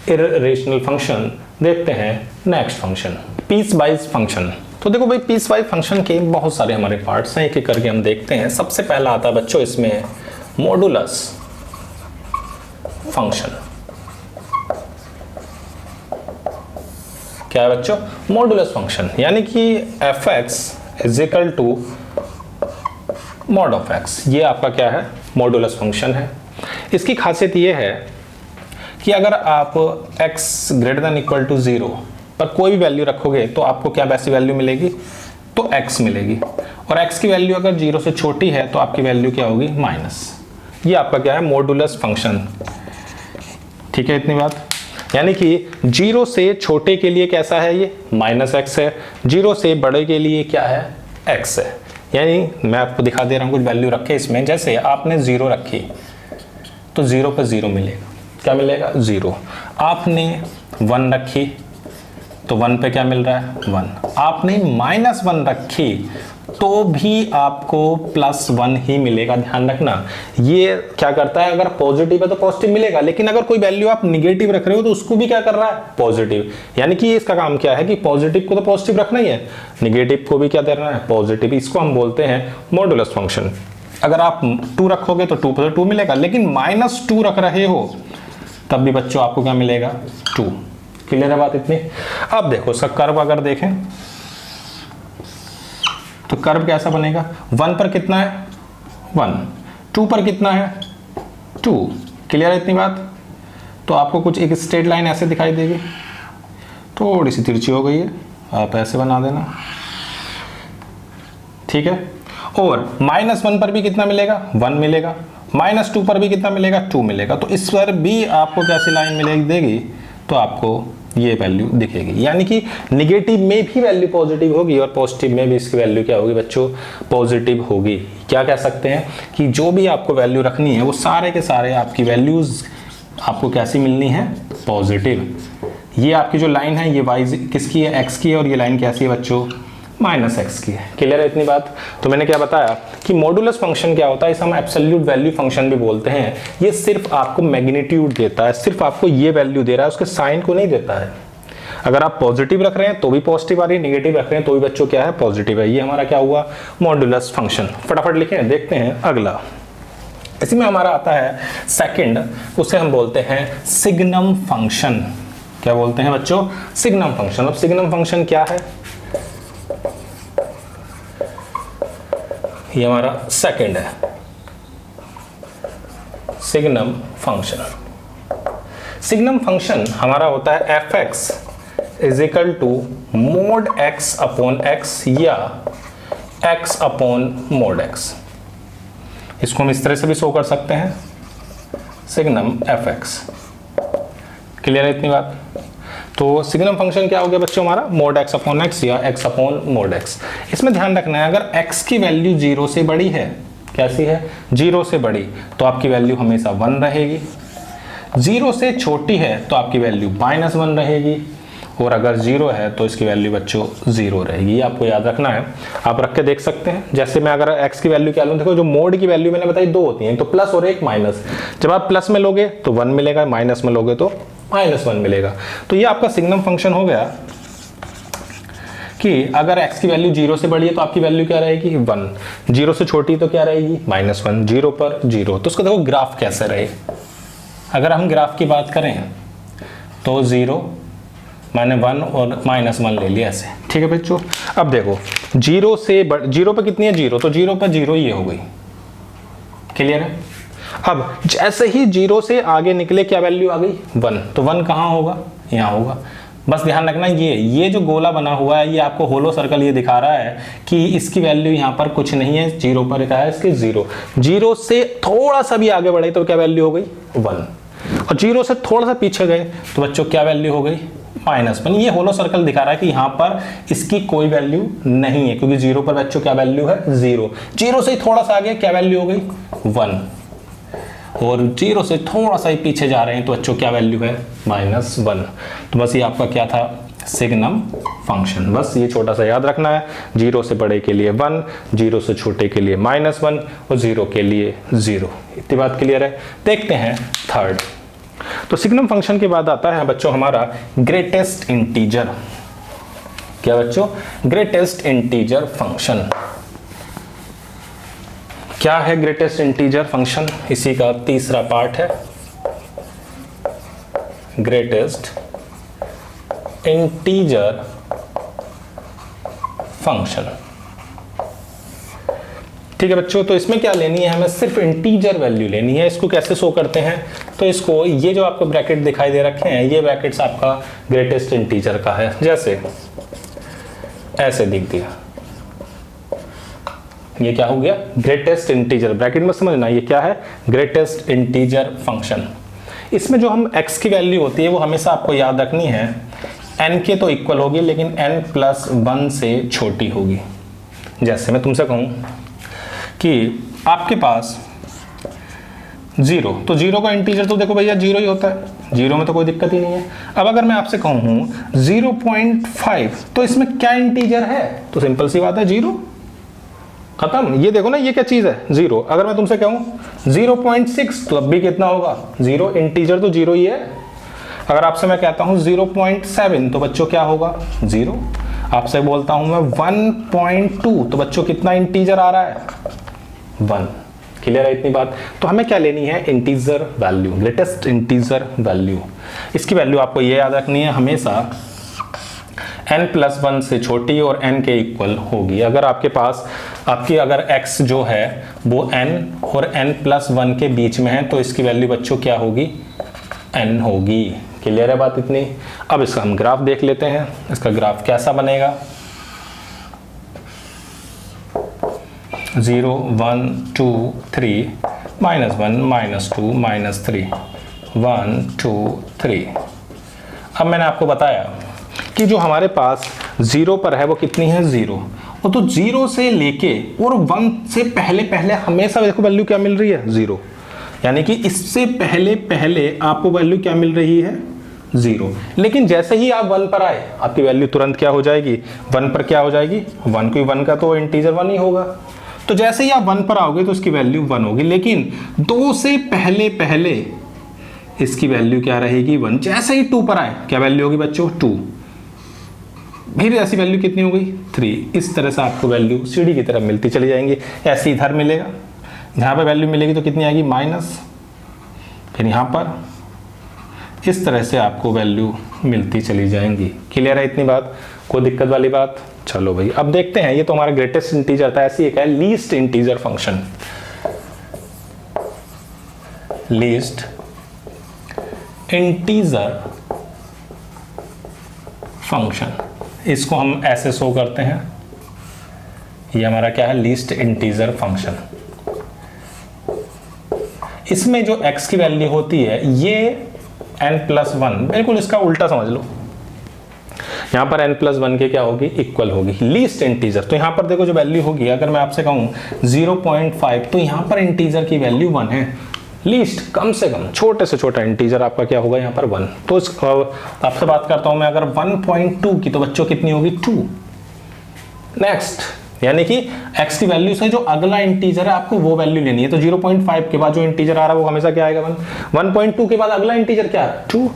इररेशनल फंक्शन। देखते हैं next function, piecewise function. तो देखो भाई पीस वाइज फंक्शन के बहुत सारे हमारे पार्ट्स हैं, एक एक करके हम देखते हैं। सबसे पहला आता है बच्चों इसमें मॉडुलस फंक्शन। क्या है बच्चों, मॉडुलस फंक्शन, यानी कि f x is equal to mod of x. ये आपका क्या है, मॉडुलस फंक्शन है। इसकी खासियत ये है कि अगर आप x greater than equal to 0 पर कोई भी वैल्यू रखोगे तो आपको क्या वैसी वैल्यू मिलेगी, तो x मिलेगी। और x की वैल्यू अगर 0 से छोटी है तो आपकी वैल्यू क्या होगी, माइनस। ये आपका क्या है, मॉडुलस फंक्शन। ठीक है इतनी बात। यानी कि 0 से छोटे के लिए कैसा है, ये -x है, 0 से बड़े के लिए क्या है, x है। यानी मैं आपको दिखा दे रहा हूँ कुछ वैल्यू रखे इसमें। जैसे आपने 0 रखी तो 0 पर 0 मिलेगा, क्या मिलेगा, 0। आपने 1 रखी तो 1 पे क्या मिल रहा है, 1। आपने -1 रखी तो भी आपको +1 ही मिलेगा। ध्यान रखना, ये क्या करता है, अगर पॉजिटिव है तो पॉजिटिव मिलेगा, लेकिन अगर कोई वैल्यू आप निगेटिव रख रहे हो तो उसको भी क्या कर रहा है, पॉजिटिव। यानी कि इसका काम क्या है कि पॉजिटिव को तो पॉजिटिव रखना ही है, निगेटिव को भी क्या देना है, पॉजिटिव। इसको हम बोलते हैं मॉडुलस फंक्शन। अगर आप 2 रखोगे तो 2 पर 2 मिलेगा, लेकिन -2 रख रहे हो तब भी बच्चों आपको क्या मिलेगा, 2। क्लियर है बात इतनी। अब देखो इसका कर्व अगर देखें तो कर्व कैसा बनेगा, 1 पर कितना है, 1, 2 पर कितना है, 2। क्लियर है इतनी बात। तो आपको कुछ एक स्ट्रेट लाइन ऐसे दिखाई देगी, थोड़ी सी तिरछी हो गई है, आप ऐसे बना देना, ठीक है। और -1 पर भी कितना मिलेगा, 1 मिलेगा, -2 पर भी कितना मिलेगा, 2 मिलेगा। तो इस पर भी आपको कैसी लाइन मिलेगी, देगी तो आपको ये वैल्यू दिखेगी। यानी कि निगेटिव में भी वैल्यू पॉजिटिव होगी और पॉजिटिव में भी इसकी वैल्यू क्या होगी बच्चों, पॉजिटिव होगी। क्या कह सकते हैं कि जो भी आपको वैल्यू रखनी है वो सारे के सारे आपकी वैल्यूज आपको कैसी मिलनी है, पॉजिटिव। ये आपकी जो लाइन है ये वाई किसकी है, एक्स की है, और ये लाइन कैसी है बच्चों, -x की है। क्लियर है इतनी बात। तो मैंने क्या बताया कि मॉडुलस फंक्शन क्या होता है, इसे हम एब्सोल्यूट वैल्यू फंक्शन भी बोलते हैं। ये सिर्फ आपको मैग्नीट्यूड देता है, सिर्फ आपको ये वैल्यू दे रहा है, उसके साइन को नहीं देता है। अगर आप पॉजिटिव रख रहे हैं तो भी पॉजिटिव आ रही है, निगेटिव रख रहे हैं तो भी बच्चों क्या है, पॉजिटिव है। ये हमारा क्या हुआ, मॉडुलस फंक्शन। फटाफट लिखें, देखते हैं अगला। इसी में हमारा आता है सेकंड, उसे हम बोलते हैं सिग्नम फंक्शन। क्या बोलते हैं बच्चों? Signum function. अब सिग्नम फंक्शन क्या है? ये हमारा सेकंड है, सिग्नम फंक्शन। सिग्नम फंक्शन हमारा होता है f x is equal to mod x upon x या एक्स अपॉन मोड एक्स। इसको हम इस तरह से भी शो कर सकते हैं, सिग्नम एफ एक्स। क्लियर है इतनी बात? तो सिग्नम फंक्शन क्या हो गया बच्चों हमारा? मोड एक्स अपॉन एक्स या एक्स अपॉन मोड एक्स। इसमें ध्यान रखना है, अगर एक्स की वैल्यू 0 से बड़ी है, कैसी है? 0 से बड़ी, तो आपकी वैल्यू हमेशा 1 रहेगी। 0 से छोटी है तो आपकी वैल्यू -1 रहेगी, और अगर 0 है तो इसकी वैल्यू बच्चों 0 रहेगी। आपको याद रखना है, आप रख के देख सकते हैं। जैसे मैं अगर x की वैल्यू क्या लूँ, देखो जो मोड की वैल्यू मैंने बताई 2 होती हैं, तो प्लस और एक माइनस। जब आप प्लस में लोगे तो 1 मिलेगा, माइनस में लोगे तो -1 मिलेगा। तो ये आपका सिग्नम फंक्शन हो गया कि अगर x की वैल्यू 0 से बड़ी है तो आपकी वैल्यू क्या रहेगी? 1। 0 से छोटी तो क्या रहेगी? -1। 0 पर 0। तो उसको देखो ग्राफ कैसे रहे। अगर हम ग्राफ की बात करें तो 0 मैंने 1 और -1 ले लिया ऐसे, ठीक है बच्चों। अब देखो 0 से 0 पर कितनी है? 0, तो 0 पर 0 ये हो गई। क्लियर है? अब जैसे ही 0 से आगे निकले क्या वैल्यू आ गई? 1। तो 1 कहाँ होगा? यहाँ होगा। बस ध्यान रखना, ये जो गोला बना हुआ है ये आपको होलो सर्कल ये दिखा रहा है कि इसकी वैल्यू यहाँ पर कुछ नहीं है, 0 पर क्या है इसकी? 0। 0 से थोड़ा सा भी आगे बढ़े तो क्या वैल्यू हो गई? 1। और 0 से थोड़ा सा पीछे गए तो बच्चों क्या वैल्यू हो गई? -1। ये होलो सर्कल दिखा रहा है कि यहाँ पर इसकी कोई वैल्यू नहीं है, क्योंकि 0 पर बच्चों क्या वैल्यू है? 0। 0 से थोड़ा सा आगे क्या वैल्यू हो गई? 1। और 0 से थोड़ा सा ही पीछे जा रहे हैं तो बच्चों क्या वैल्यू है? -1। तो बस ये आपका क्या था? Signum function. बस ये छोटा सा याद रखना है, 0 से बड़े के लिए 1, 0 से छोटे के लिए -1 और 0 के लिए 0। इतनी बात क्लियर है? देखते हैं थर्ड। तो सिग्नम फंक्शन के बाद आता है बच्चों हमारा ग्रेटेस्ट इंटीजर। क्या बच्चों? Greatest integer function. क्या है ग्रेटेस्ट इंटीजर फंक्शन? इसी का तीसरा पार्ट है, ग्रेटेस्ट इंटीजर फंक्शन। ठीक है बच्चों, तो इसमें क्या लेनी है हमें? सिर्फ इंटीजर वैल्यू लेनी है। इसको कैसे शो करते हैं? तो इसको, ये जो आपको ब्रैकेट दिखाई दे रखे हैं, ये ब्रैकेट्स आपका ग्रेटेस्ट इंटीजर का है। जैसे ऐसे दिख दिया, ये क्या हो गया? Greatest integer. ब्रैकेट में समझना ये क्या है? Greatest integer function. इसमें जो हम x की वैल्यू होती है वो हमेशा आपको याद रखनी है n के तो इक्वल होगी, लेकिन n+1 से छोटी होगी। जैसे मैं तुमसे कहूं कि आपके पास 0, तो 0 का इंटीजर तो देखो भैया 0 ही होता है, 0 में तो कोई दिक्कत ही नहीं है। अब अगर मैं आपसे कहूँ 0.5, तो इसमें क्या इंटीजर है? तो सिंपल सी बात है 0, खत्म। ये देखो ना, ये क्या चीज है? 0। अगर मैं तुमसे कहूँ 0.6, तो अब भी कितना होगा? 0। इंटीजर तो 0 ही है। अगर आपसे मैं कहता हूँ 0.7, तो बच्चों क्या होगा? 0। आपसे बोलता हूं मैं 1.2, तो बच्चों कितना इंटीजर आ रहा है? 1। क्लियर है इतनी बात? तो हमें क्या लेनी है? Integer value, greatest integer value. इसकी वैल्यू आपको ये याद रखनी है, हमेशा n+1 से छोटी और n के इक्वल होगी। अगर आपके पास अगर x जो है वो n और n+1 के बीच में है तो इसकी वैल्यू बच्चों क्या होगी? n होगी। क्लियर है बात इतनी? अब इसका हम ग्राफ देख लेते हैं। इसका ग्राफ कैसा बनेगा? 0 1 2 3 -1 -2 -3 1 2 3। अब मैंने आपको बताया कि जो हमारे पास 0 पर है वो कितनी है? 0। और तो 0 से लेके और 1 से पहले हमेशा देखो वैल्यू क्या मिल रही है? 0। यानी कि इससे पहले आपको वैल्यू क्या मिल रही है? 0। लेकिन जैसे ही आप 1 पर आए आपकी वैल्यू तुरंत क्या हो जाएगी? 1 पर क्या हो जाएगी? 1, कोई 1 का तो इंटीजर 1 ही होगा। तो जैसे ही आप 1 पर आओगे तो इसकी वैल्यू 1 होगी, लेकिन 2 से पहले इसकी वैल्यू क्या रहेगी? 1। जैसे ही 2 पर आए क्या वैल्यू होगी बच्चों? 2। फिर ऐसी वैल्यू कितनी हो गई? 3। इस तरह से आपको वैल्यू सीढ़ी की तरफ मिलती चली जाएंगी। ऐसे इधर मिलेगा, यहाँ पे वैल्यू मिलेगी तो कितनी आएगी माइनस, फिर यहाँ पर इस तरह से आपको वैल्यू मिलती चली जाएंगी। क्लियर है इतनी बात, कोई दिक्कत वाली बात? चलो भाई अब देखते हैं, ये तो हमारा ग्रेटेस्ट इंटीजर था, ऐसी एक है least integer function. Least integer function, इसको हम ऐसे शो करते हैं, ये हमारा क्या है लीस्ट इंटीजर फंक्शन। इसमें जो x की वैल्यू होती है ये n+1, बिल्कुल इसका उल्टा समझ लो, यहां पर n+1 के क्या होगी इक्वल होगी लीस्ट इंटीजर। तो यहां पर देखो जो वैल्यू होगी, अगर मैं आपसे कहूं 0.5 तो यहां पर इंटीजर की वैल्यू 1 है, लीस्ट कम से कम छोटे से छोटा इंटीजर आपका क्या होगा यहाँ पर 1। तो आपसे बात करता हूं मैं अगर 1.2 की, तो बच्चों कितनी होगी 2। नेक्स्ट, यानी कि x की वैल्यू से जो अगला इंटीजर है आपको वो वैल्यू लेनी है। तो 0.5 के बाद जो इंटीजर आ रहा है वो हमेशा क्या आएगा 1। 1.2 के बाद अगला इंटीजर क्या है 2।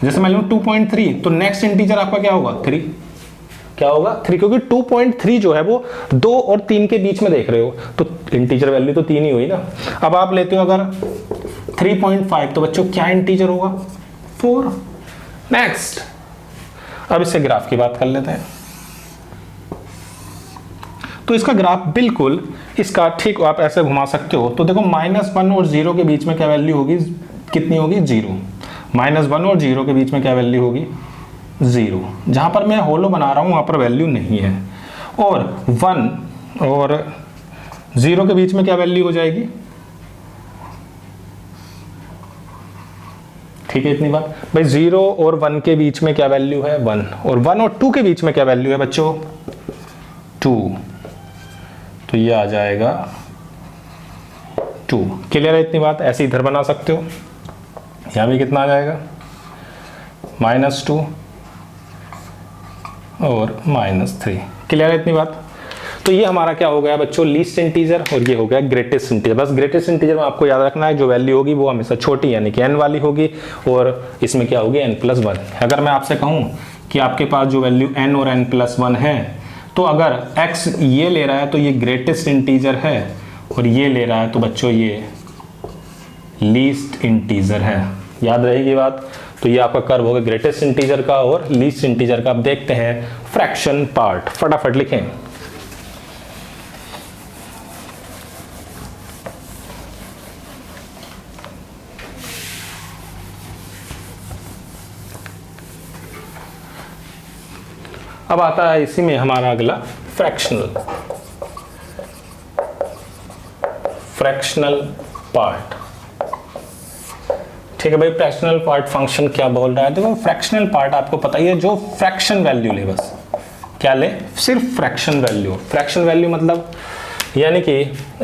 जैसे मान लो 2.3, तो नेक्स्ट इंटीजर आपका क्या होगा 3। क्या होगा 3, क्योंकि 2.3 जो है वो 2 और 3 के बीच में देख रहे हो, तो इंटीजर वैल्यू तो 3 ही हुई ना। अब आप लेते हो अगर 3.5, तो बच्चों क्या इंटीजर होगा 4। नेक्स्ट, अब इससे ग्राफ की बात कर लेते हैं। तो इसका ग्राफ बिल्कुल इसका ठीक आप ऐसे घुमा सकते हो। तो देखो -1 और 0 के बीच में क्या वैल्यू होगी, कितनी होगी 0। -1 और 0 के बीच में क्या वैल्यू होगी 0। जहां पर मैं होलो बना रहा हूं वहां पर वैल्यू नहीं है। और 1 और 0 के बीच में क्या वैल्यू हो जाएगी, ठीक है इतनी बात भाई। 0 और 1 के बीच में क्या वैल्यू है 1, और 1 और 2 के बीच में क्या वैल्यू है बच्चों 2, तो ये आ जाएगा 2। क्लियर है इतनी बात? ऐसे इधर बना सकते हो, यहां भी कितना आ जाएगा -2 और -3। क्लियर है इतनी बात? तो ये हमारा क्या हो गया बच्चों लीस्ट इंटीजर, और ये हो गया ग्रेटेस्ट इंटीजर। बस ग्रेटेस्ट इंटीजर में आपको याद रखना है जो वैल्यू होगी वो हमेशा छोटी यानी कि n वाली होगी, और इसमें क्या होगी n+1। अगर मैं आपसे कहूं कि आपके पास जो वैल्यू n और n+1 है, तो अगर x ये ले रहा है तो ये ग्रेटेस्ट इंटीजर है, और ये ले रहा है तो बच्चों ये लीस्ट इंटीजर है। याद रहेगी बात? तो ये आपका कर्व होगा ग्रेटेस्ट इंटीजर का और लीस्ट इंटीजर का। अब देखते हैं फ्रैक्शन पार्ट, फटाफट लिखें। अब आता है इसी में हमारा अगला फ्रैक्शनल पार्ट। ठीक है भाई, फ्रैक्शनल पार्ट फंक्शन क्या बोल रहा है? देखो फ्रैक्शनल पार्ट आपको पता ही है, जो फ्रैक्शन वैल्यू ले, बस क्या ले, सिर्फ फ्रैक्शन वैल्यू। फ्रैक्शन वैल्यू मतलब यानी कि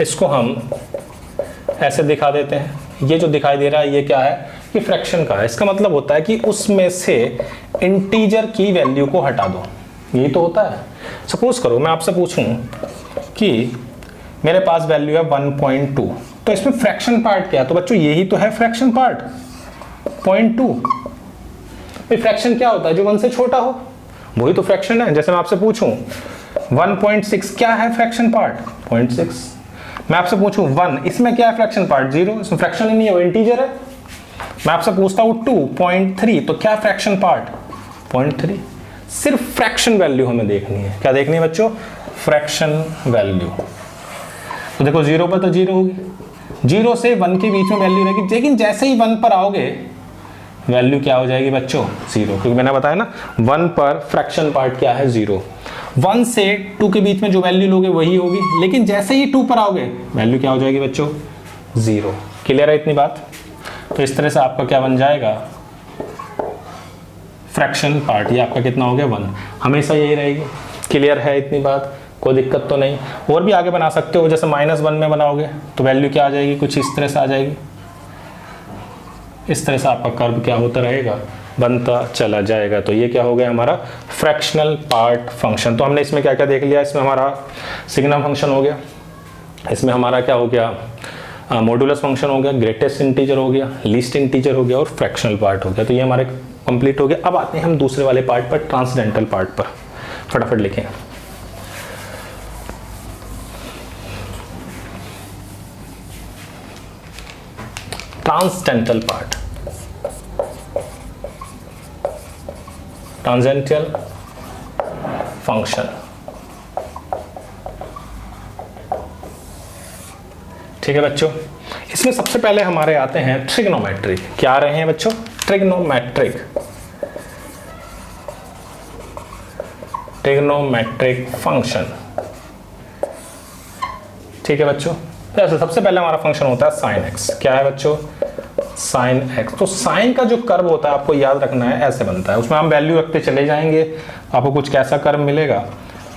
इसको हम ऐसे दिखा देते हैं, ये जो दिखाई दे रहा है ये क्या है, ये फ्रैक्शन का है। इसका मतलब होता है कि उसमें से इंटीजर की वैल्यू को हटा दो, यही तो होता है। सपोज करो मैं आपसे पूछूं कि मेरे पास वैल्यू है 1.2, तो इसमें फ्रैक्शन पार्ट क्या है? तो बच्चों यही तो है फ्रैक्शन पार्ट 0.2। फ्रैक्शन क्या होता है? जो 1 से छोटा हो, वही तो फ्रैक्शन है। जैसे मैं आपसे पूछूं 1.6 क्या है फ्रैक्शन पार्ट 0.6। मैं आपसे पूछूं 1, इसमें क्या है फ्रैक्शन पार्ट 0, इसमें फ्रैक्शन ही नहीं है, वो इंटीजर है। मैं आपसे पूछता हूं 2.3, तो क्या फ्रैक्शन पार्ट 0.3। सिर्फ फ्रैक्शन वैल्यू हमें देखनी है। क्या देखनी है बच्चों? Fraction value. तो देखो 0 पर तो 0 होगी, 0 से 1 के बीच में वैल्यू रहेगी, लेकिन जैसे ही 1 पर आओगे वैल्यू क्या हो जाएगी बच्चों 0, क्योंकि मैंने बताया ना 1 पर फ्रैक्शन पार्ट क्या है 0। 1 से 2 के बीच में जो वैल्यू लोगे वही होगी, लेकिन जैसे ही 2 पर आओगे वैल्यू क्या हो जाएगी बच्चों 0। क्लियर है इतनी बात? तो इस तरह से आपका क्या बन जाएगा फ्रैक्शन पार्ट। ये आपका कितना हो गया 1, हमेशा यही रहेगी। क्लियर है इतनी बात? कोई दिक्कत तो नहीं। और भी आगे बना सकते हो, जैसे -1 में बनाओगे तो वैल्यू क्या आ जाएगी, कुछ इस तरह से आ जाएगी। इस तरह से आपका कर्व क्या होता रहेगा, बनता चला जाएगा। तो ये क्या हो गया हमारा फ्रैक्शनल पार्ट फंक्शन। तो हमने इसमें क्या क्या देख लिया, इसमें हमारा सिग्नम फंक्शन हो गया, इसमें हमारा क्या हो गया मॉडुलस फंक्शन हो गया, ग्रेटेस्ट इंटीजर हो गया, लीस्ट इंटीजर हो गया, और फ्रैक्शनल पार्ट हो गया। तो ये हमारे कंप्लीट हो गया। अब आते हैं हम दूसरे वाले पार्ट पर, ट्रांसडेंटल पार्ट पर। फटाफट लिखें। Transcendental part, transcendental function. ठीक है बच्चों, इसमें सबसे पहले हमारे आते हैं ट्रिग्नोमेट्रिक। क्या आ रहे हैं बच्चों? Trigonometric, trigonometric function. ठीक है बच्चों, जैसे सबसे पहले हमारा फंक्शन होता है साइन एक्स। क्या है बच्चों? Sine x. तो साइन का जो कर्व होता है आपको याद रखना है, ऐसे बनता है। उसमें हम वैल्यू रखते चले जाएंगे, आपको कुछ कैसा कर्व मिलेगा,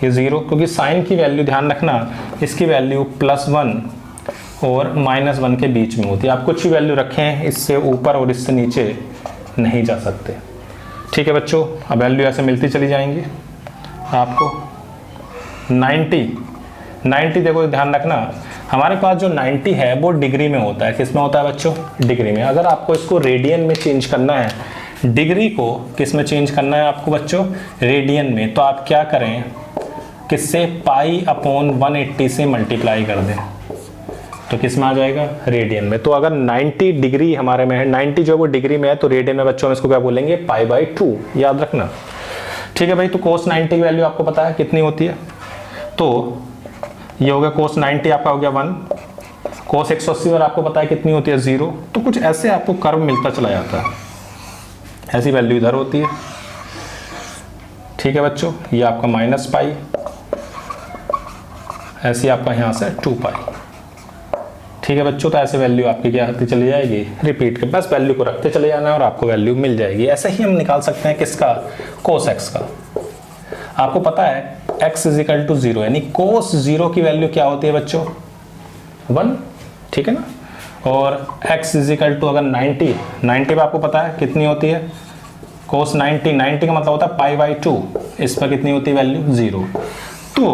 ये 0, क्योंकि साइन की वैल्यू ध्यान रखना, इसकी वैल्यू +1 और -1 के बीच में होती है। आप कुछ भी वैल्यू रखें, इससे ऊपर और इससे नीचे नहीं जा सकते। ठीक है बच्चों, अब वैल्यू ऐसे मिलती चली जाएंगी आपको। 90 देखो ध्यान रखना, हमारे पास जो 90 है वो डिग्री में होता है। किस में होता है बच्चों? डिग्री में। अगर आपको इसको रेडियन में चेंज करना है, डिग्री को किस में चेंज करना है आपको बच्चों? रेडियन में। तो आप क्या करें, किससे? π/180 से मल्टीप्लाई कर दें, तो किस में आ जाएगा? रेडियन में। तो अगर 90 डिग्री हमारे में है, 90 जो वो डिग्री में है, तो रेडियन में बच्चों हम इसको क्या बोलेंगे? π/2, याद रखना। ठीक है भाई, तो cos 90 की वैल्यू आपको पता है कितनी होती है? तो ये हो गया cos 90 आपका हो गया 1, cos 180 और आपको पता है कितनी होती है? 0। तो कुछ ऐसे आपको कर्व मिलता चला जाता है, ऐसी वैल्यू इधर होती है। ठीक है बच्चों, ये आपका -π, ऐसी आपका यहाँ से 2π। ठीक है बच्चों, तो ऐसे वैल्यू आपकी क्या होती चली जाएगी? रिपीट के बस वैल्यू को रखते चले जाना है और आपको वैल्यू मिल जाएगी। ऐसे ही हम निकाल सकते हैं किसका? cos x का। आपको पता है x = 0, यानी cos 0 की वैल्यू क्या होती है बच्चों? 1। ठीक है ना। और x = अगर 90 पे आपको पता है कितनी होती है? cos 90 का मतलब होता है π/2, इस पर कितनी होती है वैल्यू? 0। तो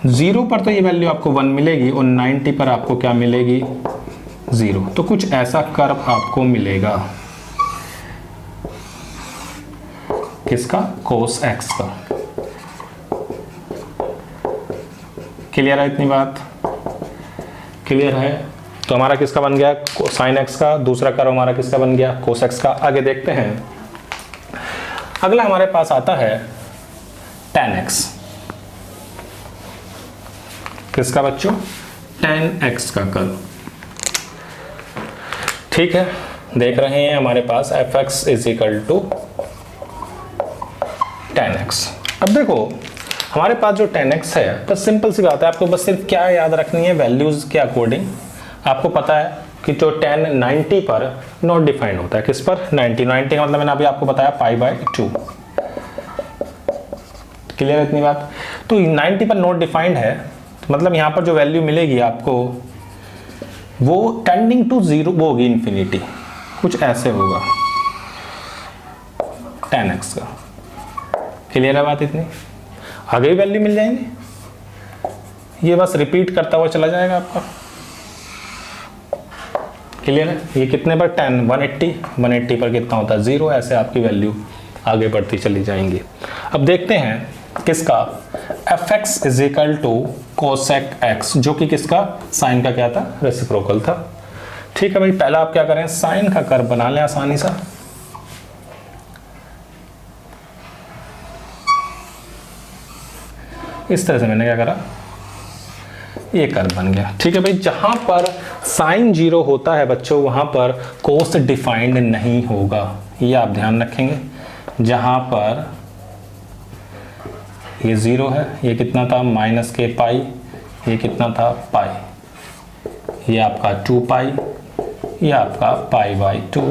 0 पर तो ये वैल्यू आपको 1 मिलेगी और 90 पर आपको क्या मिलेगी? 0। तो कुछ ऐसा कर्व आपको मिलेगा, किसका? cos x का। क्लियर है इतनी बात? क्लियर है? तो हमारा किसका बन गया? sin x का। दूसरा कर्व हमारा किसका बन गया? cos x का। आगे देखते हैं, अगला हमारे पास आता है tan x। किसका बच्चों? tan x का कर्व। ठीक है, देख रहे हैं हमारे पास fx = tan x। अब देखो हमारे पास जो tan x है, तो सिंपल सी बात है, आपको बस सिर्फ क्या याद रखनी है? वैल्यूज के अकॉर्डिंग आपको पता है कि जो tan 90 पर नॉट डिफाइंड होता है। किस पर? 90 का मतलब मैंने अभी आपको बताया π/2। क्लियर है इतनी बात? तो 90 पर नॉट डिफाइंड है, तो मतलब यहाँ पर जो वैल्यू मिलेगी आपको वो टेंडिंग टू 0 वो होगी, इन्फिनिटी, कुछ ऐसे होगा tan x का। क्लियर है बात इतनी? आगे भी वैल्यू मिल जाएंगी, ये बस रिपीट करता हुआ चला जाएगा आपका। क्लियर है? ये कितने पर? 180 पर कितना होता है? 0। ऐसे आपकी वैल्यू आगे बढ़ती चली जाएंगी। अब देखते हैं किसका? fx = cosec x, जो कि किसका? साइन का क्या था? रेसिप्रोकल था। ठीक है भाई, पहला आप क्या करें? साइन का कर्व बना लें आसानी सा। इस तरह से मैंने क्या करा, ये कर्व बन गया। ठीक है भाई, जहां पर साइन 0 होता है बच्चों, वहां पर कोस डिफाइंड नहीं होगा, ये आप ध्यान रखेंगे। जहां पर ये 0 है, ये कितना था? -kπ, ये कितना था? π, ये आपका 2π, ये आपका π/2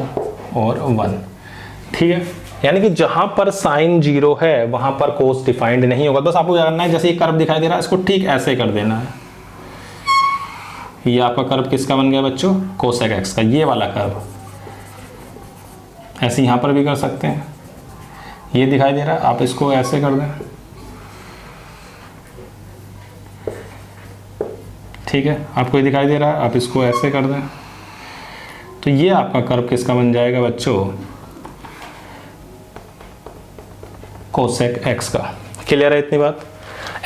और 1। ठीक है, यानी कि जहां पर साइन 0 है वहां पर कोस डिफाइंड नहीं होगा। बस आपको क्या करना है, जैसे ये कर्व दिखाई दे रहा है, इसको ठीक ऐसे कर देना है। ये आपका कर्व किसका बन गया बच्चों? cosec x का, ये वाला कर्व। ऐसे यहां पर भी कर सकते हैं, ये दिखाई दे रहा है, आप इसको ऐसे कर दें। ठीक है, आपको ये दिखाई दे रहा है, आप इसको ऐसे कर दें। तो ये आपका कर्व किसका बन जाएगा बच्चों? cosec x का। क्लियर है इतनी बात?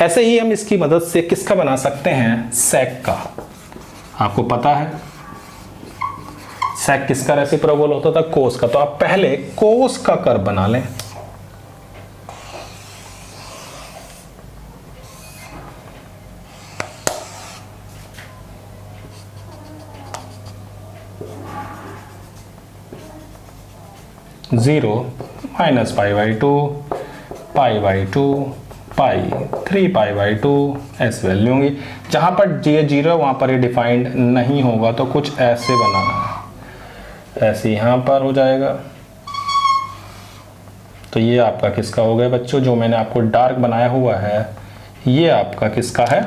ऐसे ही हम इसकी मदद से किसका बना सकते हैं? sec का। आपको पता है सेक किसका रेसिप्रोकल होता था? कोस का। तो आप पहले कोस का कर्व बना लें। Zero minus pi by two, pi by two, pi, 3 pi by two ऐसी वैल्यू होंगी। जहाँ पर ये जीरो है वहाँ पर ये डिफाइंड नहीं होगा, तो कुछ ऐसे बनाना है, ऐसे यहाँ पर हो जाएगा। तो ये आपका किसका हो गया बच्चों? जो मैंने आपको डार्क बनाया हुआ है ये आपका किसका है?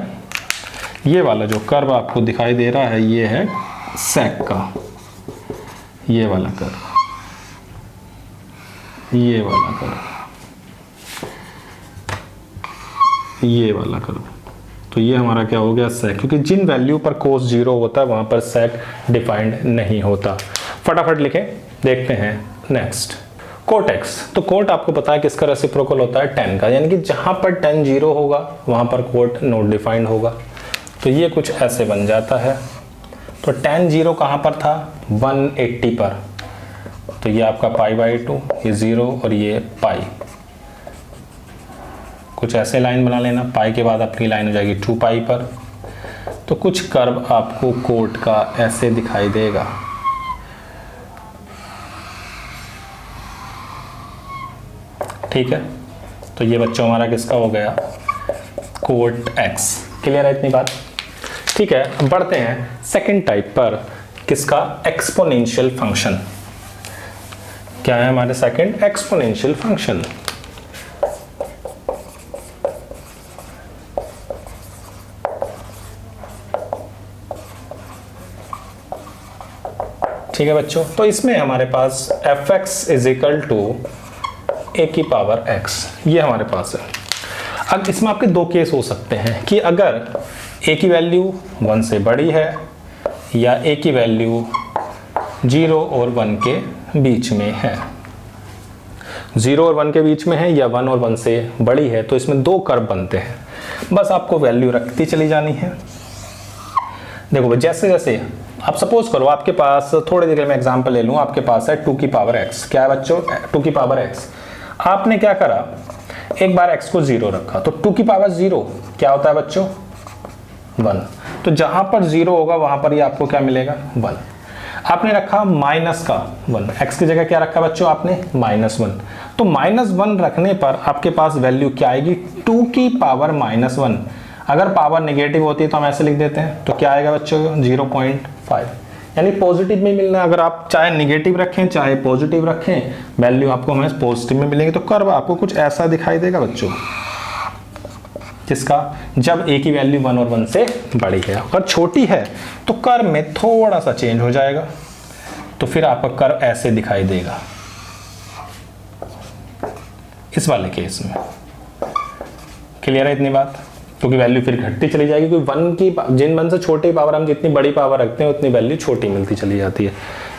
ये वाला जो कर्व आपको दिखाई दे रहा है ये है सेक का, ये वाला कर्व, ये वाला कर्व, ये वाला कर्व। तो ये हमारा क्या हो गया? सेक। क्योंकि जिन वैल्यू पर कोस जीरो होता है वहां पर सेक डिफाइंड नहीं होता। फटाफट लिखें, देखते हैं नेक्स्ट। Cot x. तो कोट आपको पता है किसका रेसिप्रोकल होता है? टेन का, यानी कि जहां पर टेन जीरो होगा वहां पर कोट नॉट डिफाइंड होगा। तो ये कुछ ऐसे बन जाता है। तो टेन जीरो कहां पर था? 180 पर। तो ये आपका पाई बाई टू, ये जीरो और ये पाई। कुछ ऐसे लाइन बना लेना, पाई के बाद अपनी लाइन हो जाएगी 2 पाई पर। तो कुछ कर्व आपको कोट का ऐसे दिखाई देगा। ठीक है, तो ये बच्चों हमारा किसका हो गया? Cot x. क्लियर है इतनी बात? ठीक है, अब बढ़ते हैं सेकंड टाइप पर, किसका? Exponential function. क्या है हमारे सेकंड? Exponential function. ठीक है बच्चों, तो इसमें हमारे पास f x is equal to a की पावर एक्स, ये हमारे पास है। अब इसमें आपके दो केस हो सकते हैं कि अगर ए की वैल्यू 1 से बड़ी है या ए की वैल्यू 0 और 1 के बीच में है। 0 और 1 के बीच में है या 1 और 1 से बड़ी है, तो इसमें दो कर्व बनते हैं। बस आपको वैल्यू रखती चली जानी है। देखो जैसे जैसे आप सपोज करो आपके पास, थोड़ी देर में एग्जांपल ले लूं, आपके पास है 2 की पावर x। क्या है बच्चों? 2 की पावर x। आपने क्या करा? एक बार x को 0 रखा, तो 2 की पावर 0 क्या होता है बच्चों? 1। तो जहां पर 0 होगा वहां पर ये आपको क्या मिलेगा? 1। आपने रखा माइनस का 1, x की जगह क्या रखा बच्चों आपने? -1। तो -1 रखने पर आपके पास वैल्यू क्या आएगी? 2 की पावर -1। अगर पावर नेगेटिव होती है तो हम ऐसे लिख देते हैं, तो क्या आएगा बच्चों? 0.5। यानी पॉजिटिव में मिलना। अगर आप चाहे नेगेटिव रखें चाहे पॉजिटिव रखें, वैल्यू आपको हमें पॉजिटिव में मिलेंगे। तो कर्व आपको कुछ ऐसा दिखाई देगा बच्चों, जिसका जब ए की वैल्यू 1 और 1 से बड़ी है। अगर छोटी है तो कर्व में थोड़ा सा चेंज हो जाएगा, तो फिर आपका कर्व ऐसे दिखाई देगा इस वाले केस में। क्लियर है इतनी बात? क्योंकि वैल्यू फिर घटती चली जाएगी, क्योंकि 1 की जिन 1 से छोटी पावर हम जितनी बड़ी पावर रखते हैं उतनी वैल्यू छोटी मिलती चली जाती है।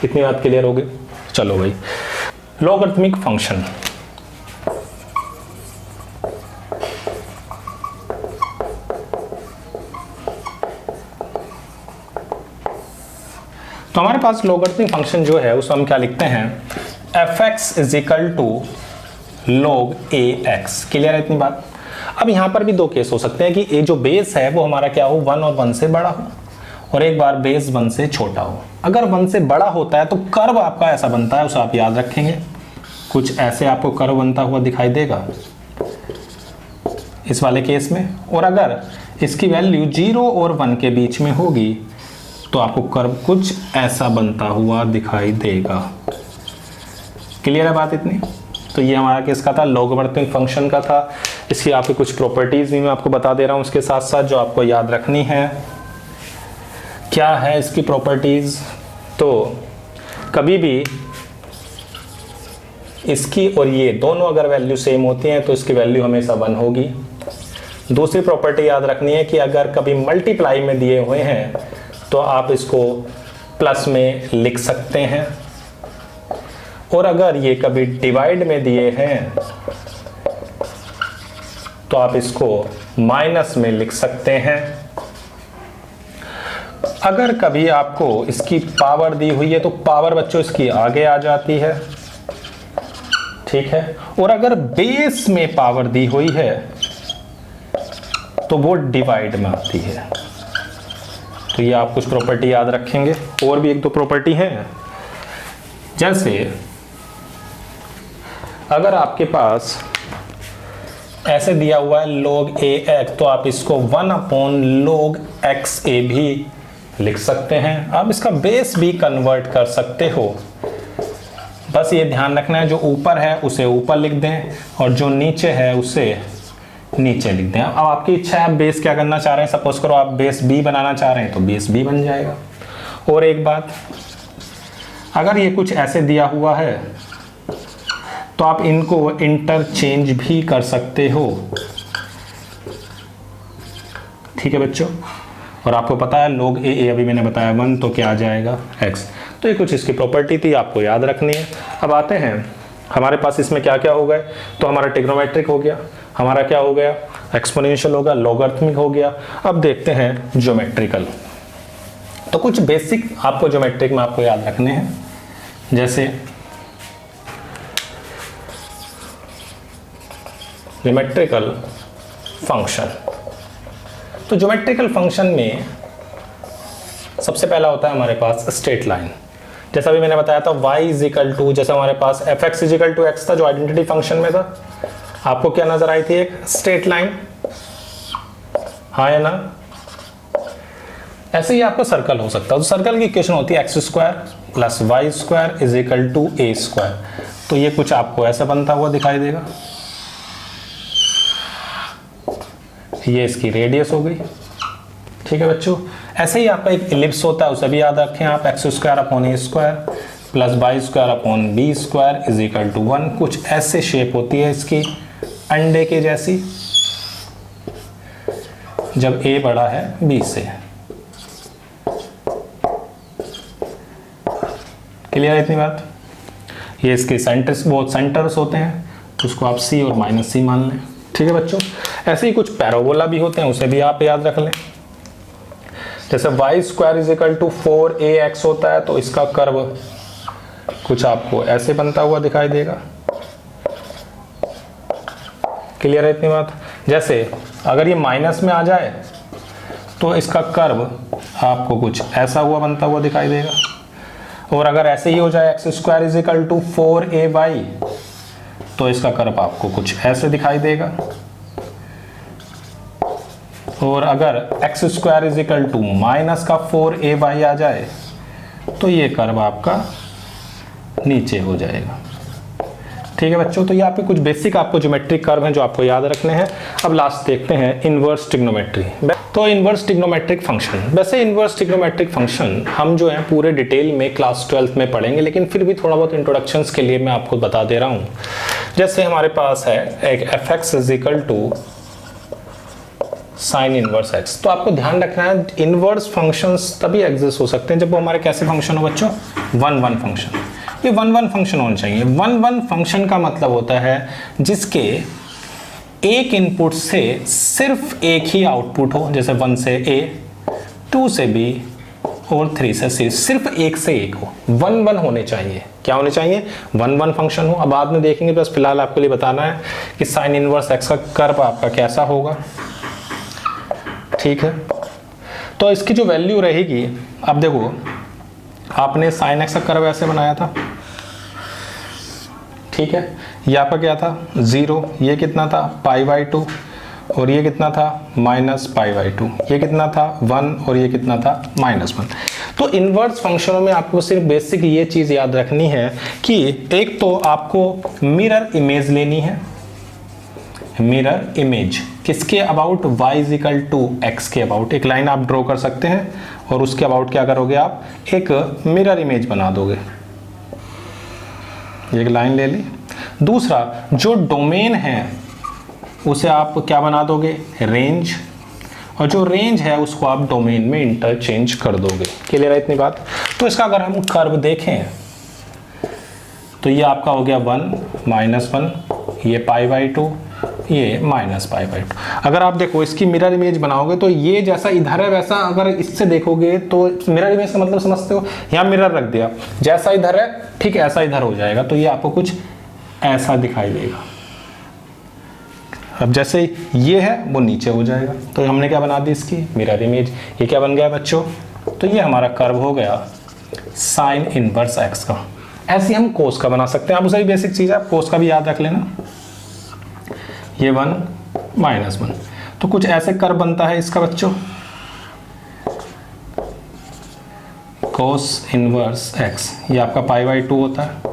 इतनी बात क्लियर हो गई? चलो भाई, लॉगरिथमिक फंक्शन। तो हमारे पास लॉगरिथमिक फंक्शन जो है उसको हम क्या लिखते हैं? F x is equal to log a x. Clear है इतनी बात? अब यहां पर भी दो केस हो सकते हैं कि ये जो बेस है वो हमारा क्या हो? 1 और 1 से बड़ा हो, और एक बार बेस 1 से छोटा हो। अगर 1 से बड़ा होता है तो कर्व आपका ऐसा बनता है, उसे आप याद रखेंगे। कुछ ऐसे आपको कर्व बनता हुआ दिखाई देगा इस वाले केस में। और अगर इसकी वैल्यू 0 और 1 के बीच में होगी तो आपको कर्व कुछ ऐसा बनता हुआ दिखाई देगा। क्लियर है बात इतनी? तो ये हमारा किसका था? लॉगरिथमिक फंक्शन का था। इसकी आपकी कुछ प्रॉपर्टीज भी मैं आपको बता दे रहा हूं उसके साथ साथ, जो आपको याद रखनी है। क्या है इसकी प्रॉपर्टीज? तो कभी भी इसकी और ये दोनों अगर वैल्यू सेम होती हैं तो इसकी वैल्यू हमेशा 1 होगी। दूसरी प्रॉपर्टी याद रखनी है कि अगर कभी मल्टीप्लाई में दिए हुए हैं तो आप इसको प्लस में लिख सकते हैं, और अगर ये कभी डिवाइड में दिए हैं तो आप इसको माइनस में लिख सकते हैं। अगर कभी आपको इसकी पावर दी हुई है तो पावर बच्चों इसकी आगे आ जाती है, ठीक है। और अगर बेस में पावर दी हुई है तो वो डिवाइड में आती है। तो ये आप कुछ प्रॉपर्टी याद रखेंगे। और भी एक दो प्रॉपर्टी हैं, जैसे अगर आपके पास ऐसे दिया हुआ है log ax, तो आप इसको 1/log xa भी लिख सकते हैं। आप इसका बेस भी कन्वर्ट कर सकते हो। बस ये ध्यान रखना है, जो ऊपर है उसे ऊपर लिख दें और जो नीचे है उसे नीचे लिख दें। अब आपकी इच्छा है, आप बेस क्या करना चाह रहे हैं। सपोज करो आप बेस बी बनाना चाह रहे हैं तो बेस बी बन जाएगा। और एक बात, अगर ये कुछ ऐसे दिया हुआ है तो आप इनको इंटरचेंज भी कर सकते हो, ठीक है बच्चों। और आपको पता है log a अभी मैंने बताया 1, तो क्या आ जाएगा x। तो ये कुछ इसकी प्रॉपर्टी थी, आपको याद रखनी है। अब आते हैं हमारे पास इसमें क्या क्या हो गए। तो हमारा ट्रिग्नोमेट्रिक हो गया, हमारा क्या हो गया, एक्सपोनेंशियल हो गया, लॉगरिथमिक हो गया। अब देखते हैं ज्योमेट्रिकल। तो कुछ बेसिक आपको ज्योमेट्रिक में आपको याद रखने हैं, जैसे ज्योमेट्रिकल फंक्शन। तो ज्योमेट्रिकल फंक्शन में सबसे पहला होता है हमारे पास स्ट्रेट लाइन। जैसा अभी मैंने बताया था y इज इक्वल टू, जैसा हमारे पास fx is equal to x था जो आइडेंटिटी फंक्शन में था, आपको क्या नजर आई थी, एक स्ट्रेट लाइन, हाँ या ना। ऐसे ही आपका सर्कल हो सकता है। तो सर्कल की इक्वेशन होती है x² + y² is equal to a²। तो ये कुछ आपको ऐसा बनता हुआ दिखाई देगा। ये इसकी रेडियस हो गई, ठीक है बच्चों। ऐसे ही आपका एक इलिप्स होता है, उसे भी याद रखें आप, x² / a² + y² / b² is equal to 1। कुछ ऐसे शेप होती है इसकी, अंडे के जैसी, जब a बड़ा है b से। क्लियर है इतनी बात। ये इसके सेंटर्स, वो सेंटर्स होते हैं, उसको आप c और -c मान लें, ठीक है बच्चों। ऐसे ही कुछ पैराबोला भी होते हैं, उसे भी आप याद रख लें। जैसे y² is equal to 4ax होता है, तो इसका कर्व कुछ आपको ऐसे बनता हुआ दिखाई देगा। क्लियर है इतनी बात। जैसे अगर ये माइनस में आ जाए तो इसका कर्व आपको कुछ ऐसा हुआ बनता हुआ दिखाई देगा। और अगर ऐसे ही हो जाए x² is equal to 4ay, तो इसका कर्व आपको कुछ ऐसे दिखाई देगा। और अगर x² is equal to -4a आ जाए तो ये कर्व आपका नीचे हो जाएगा, ठीक है बच्चों। तो ये आपके कुछ बेसिक आपको ज्योमेट्रिक कर्व हैं जो आपको याद रखने हैं। अब लास्ट देखते हैं इनवर्स ट्रिग्नोमेट्री। तो इनवर्स ट्रिग्नोमेट्रिक फंक्शन, वैसे इनवर्स ट्रिग्नोमेट्रिक फंक्शन हम जो है पूरे डिटेल में क्लास 12th में पढ़ेंगे, लेकिन फिर भी थोड़ा बहुत इंट्रोडक्शंस के लिए मैं आपको बता दे रहा हूँ। जैसे हमारे पास है एक fx is equal to sine inverse x। तो आपको ध्यान रखना है, इनवर्स फंक्शंस तभी एग्जिस्ट हो सकते हैं जब वो हमारे कैसे फंक्शन हो बच्चों, 1-1 फंक्शन। ये 1-1 फंक्शन होना चाहिए। 1-1 फंक्शन का मतलब होता है जिसके एक इनपुट से सिर्फ एक ही आउटपुट हो, जैसे 1 से a, 2 से b और 3 से c, सिर्फ एक से एक हो। 1-1 होने चाहिए। क्या होने चाहिए, 1-1 फंक्शन हो। अब बाद में देखेंगे, बस फिलहाल आपके लिए बताना है कि साइन इनवर्स x का कर्व आपका कैसा होगा, ठीक है। तो इसकी जो वैल्यू रहेगी, अब देखो आपने साइन x का कर्व ऐसे बनाया था, ठीक है। ये आपका क्या था 0, ये कितना था π/2, और ये कितना था -π/2, ये कितना था 1 और ये कितना था -1। तो इनवर्स फंक्शनों में आपको सिर्फ बेसिक ये चीज़ याद रखनी है कि एक तो आपको मिरर इमेज लेनी है, मिरर इमेज किसके about, y is equal to x के अबाउट। एक लाइन आप ड्रॉ कर सकते हैं और उसके अबाउट क्या करोगे, आप एक मिरर इमेज बना दोगे। एक लाइन ले ली। दूसरा, जो डोमेन है उसे आप क्या बना दोगे, रेंज, और जो रेंज है उसको आप डोमेन में इंटरचेंज कर दोगे। क्लियर है इतनी बात। तो इसका अगर हम कर्व देखें तो ये आपका हो गया 1 -1, ये π/2, ये माइनस पाई बाई 2। अगर आप देखो इसकी मिरर इमेज बनाओगे तो ये जैसा इधर है वैसा अगर इससे देखोगे तो मिरर इमेज का मतलब समझते हो, यहाँ मिरर रख दिया, जैसा इधर है ठीक ऐसा इधर हो जाएगा, तो ये आपको कुछ ऐसा दिखाई देगा। अब जैसे ये है वो नीचे हो जाएगा, तो हमने क्या बना दी इसकी मिरर इमेज। ये क्या बन गया बच्चों, तो ये हमारा कर्व हो गया साइन इनवर्स एक्स का। ऐसे हम कोस का बना सकते हैं, आप उसे बेसिक चीज है, आप कोस का भी याद रख लेना। ये 1 -1, तो कुछ ऐसे कर्व बनता है इसका बच्चों, कोस इनवर्स एक्स। ये आपका पाई बाई 2 होता है,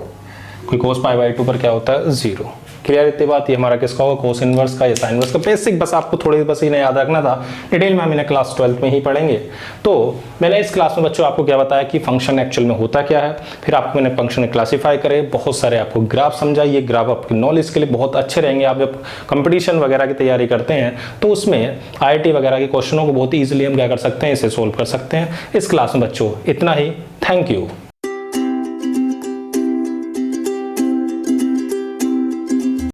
कोई कोस पाई बाई 2 पर क्या होता है 0। क्लियर इतनी बात। ये हमारा किसका होगा, कोस इनवर्स का, ये साइन इनवर्स का। बेसिक बस आपको थोड़ी बस इन्हें याद रखना था, डिटेल में हम इन्हें क्लास 12 में ही पढ़ेंगे। तो मैंने इस क्लास में बच्चों आपको क्या बताया कि फंक्शन एक्चुअल में होता क्या है, फिर आपको मैंने फंक्शन क्लासीफाई करे, बहुत सारे आपको ग्राफ समझाए। ये ग्राफ आपकी नॉलेज के लिए बहुत अच्छे रहेंगे। आप जब कंपटीशन वगैरह की तैयारी करते हैं तो उसमें IIT वगैरह के क्वेश्चनों को बहुत ईजिली हम क्या कर सकते हैं, इसे सोल्व कर सकते हैं। इस क्लास में बच्चों इतना ही। Thank you.